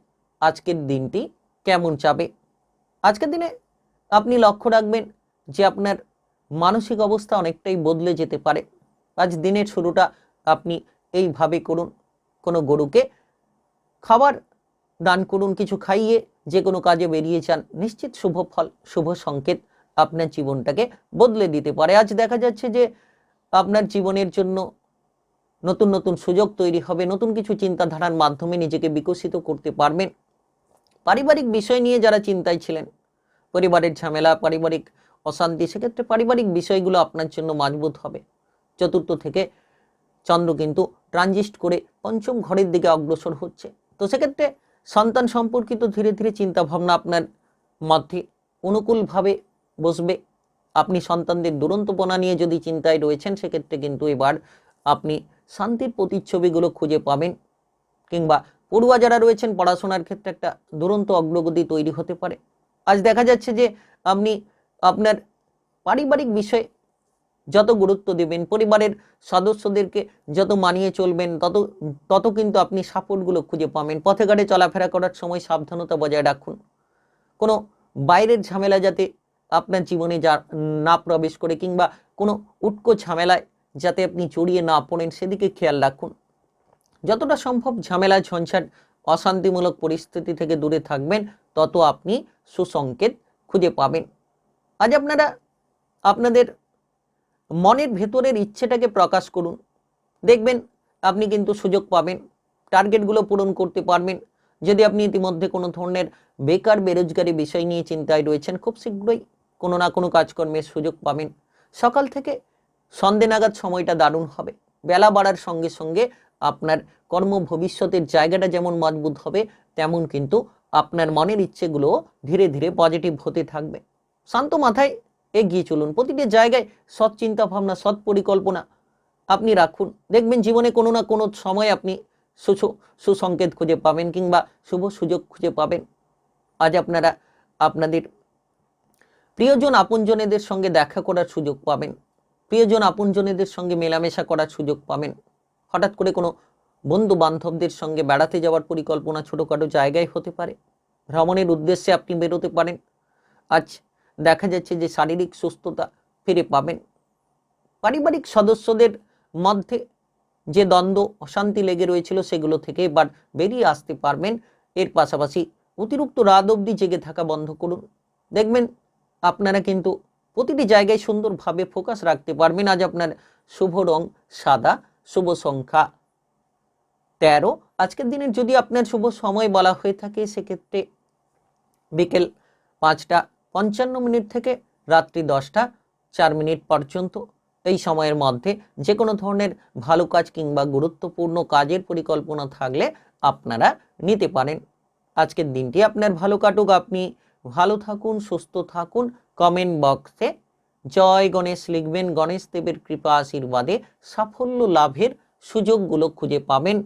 আজকের দিনটি কেমন যাবে? আজকের দিনে আপনি লক্ষ্য রাখবেন যে আপনার মানসিক অবস্থা অনেকটাই বদলে যেতে পারে। আজ দিনের শুরুটা আপনি এইভাবে করুন, কোনো গরুকে খাবার দান করুন, কিছু খাইয়ে যে কোনো কাজে বেরিয়ে যান, নিশ্চিত শুভ ফল, শুভ সংকেত আপনার জীবনটাকে বদলে দিতে পারে। আজ দেখা যাচ্ছে যে আপনার জীবনের জন্য নতুন নতুন সুযোগ তৈরি হবে, নতুন কিছু চিন্তাধারার মাধ্যমে নিজেকে বিকশিত করতে পারবেন। পারিবারিক বিষয় নিয়ে যারা চিন্তায় ছিলেন, পরিবারের ঝামেলা, পারিবারিক অশান্তি, সেক্ষেত্রে পারিবারিক বিষয়গুলো আপনার জন্য মজবুত হবে। চতুর্থ থেকে চন্দ্র কিন্তু ট্রানজিস্ট করে পঞ্চম ঘরের দিকে অগ্রসর হচ্ছে, তো সেক্ষেত্রে সন্তান সম্পর্কিত ধীরে ধীরে চিন্তা ভাবনা আপনার মধ্যে অনুকূলভাবে বসবে। আপনি সন্তানদের দুরন্তপনা নিয়ে যদি চিন্তায় রয়েছেন সেক্ষেত্রে কিন্তু এবার আপনি শান্তির প্রতিচ্ছবিগুলো খুঁজে পাবেন, কিংবা পড়ুয়া যারা রয়েছেন পড়াশোনার ক্ষেত্রে একটা দুরন্ত অগ্রগতি তৈরি হতে পারে। আজ দেখা যাচ্ছে যে আপনি আপনার পারিবারিক বিষয়ে যত গুরুত্ব দেবেন, পরিবারের সদস্যদেরকে যত মানিয়ে চলবেন, তত কিন্তু আপনি সাপোর্টগুলো খুঁজে পাবেন। পথে ঘাটে চলাফেরা করার সময় সাবধানতা বজায় রাখুন, কোনো বাইরের ঝামেলা যাতে আপনার জীবনে না প্রবেশ করে, কিংবা কোনো উটকো ঝামেলায় যাতে আপনি জড়িয়ে না পড়েন সেদিকে খেয়াল রাখুন। যতটা সম্ভব ঝামেলা, ঝঞ্ঝাট, অশান্তিমূলক পরিস্থিতি থেকে দূরে থাকবেন, তত আপনি সুসংকেত খুঁজে পাবেন। আজ আপনারা আপনাদের মনের ভেতরের ইচ্ছেটাকে প্রকাশ করুন, দেখবেন আপনি কিন্তু সুযোগ পাবেন, টার্গেটগুলো পূরণ করতে পারবেন। যদি আপনি ইতিমধ্যে কোনো ধরনের বেকার বেরোজগারি বিষয় নিয়ে চিন্তায় রয়েছেন, খুব শীঘ্রই কোনো না কোনো কাজকর্মের সুযোগ পাবেন। সকাল থেকে সন্ধ্যে নাগাদ সময়টা দারুণ হবে। বেলা বাড়ার সঙ্গে সঙ্গে আপনার কর্ম ভবিষ্যতের জায়গাটা যেমন মজবুত হবে, তেমন কিন্তু আপনার মনের ইচ্ছেগুলো ধীরে ধীরে পজিটিভ হতে থাকবে। শান্ত মাথায় এগিয়ে চলুন, প্রতিটি জায়গায় সৎ চিন্তা ভাবনা, সৎ পরিকল্পনা আপনি রাখুন, দেখবেন জীবনে কোনো না কোনো সময় আপনি সুসংকেত খুঁজে পাবেন, কিংবা শুভ সুযোগ খুঁজে পাবেন। আজ আপনারা আপনাদের প্রিয়জন আপনজনেদের সঙ্গে দেখা করার সুযোগ পাবেন, প্রিয়জন আপনজনেদের সঙ্গে মেলামেশা করার সুযোগ পাবেন। হঠাৎ করে কোনো বন্ধু বান্ধবদের সঙ্গে বেড়াতে যাওয়ার পরিকল্পনা ছোটোখাটো জায়গায় হতে পারে, ভ্রমণের উদ্দেশ্যে আপনি বেরোতে পারেন। আজ দেখা যাচ্ছে যে শারীরিক সুস্থতা ফিরে পাবেন। পারিবারিক সদস্যদের মধ্যে যে দ্বন্দ্ব, অশান্তি লেগে রয়েছিল সেগুলো থেকে এবার বেরিয়ে আসতে পারবেন। এর পাশাপাশি অতিরিক্ত রাত অবধি জেগে থাকা বন্ধ করুন, দেখবেন আপনারা কিন্তু প্রতিটি জায়গায় সুন্দরভাবে ফোকাস রাখতে পারবেন। আজ আপনার শুভ রং সাদা, শুভ সংখ্যা 13। আজকের দিনের যদি আপনার শুভ সময় বলা হয়ে থাকে সেক্ষেত্রে বিকেল 5টা 55 থেকে রাত্রি 10টা 4 পর্যন্ত। এই সময়ের মধ্যে যে কোনো ধরনের ভালো কাজ কিংবা গুরুত্বপূর্ণ কাজের পরিকল্পনা থাকলে আপনারা নিতে পারেন। আজকের দিনটি আপনার ভালো কাটুক, আপনি ভালো থাকুন, সুস্থ থাকুন। কমেন্ট বক্সে জয় গণেশ লিখবেন। গণেশ দেবের কৃপা আশীর্বাদে সাফল্য লাভের সুযোগগুলো খুঁজে পাবেন।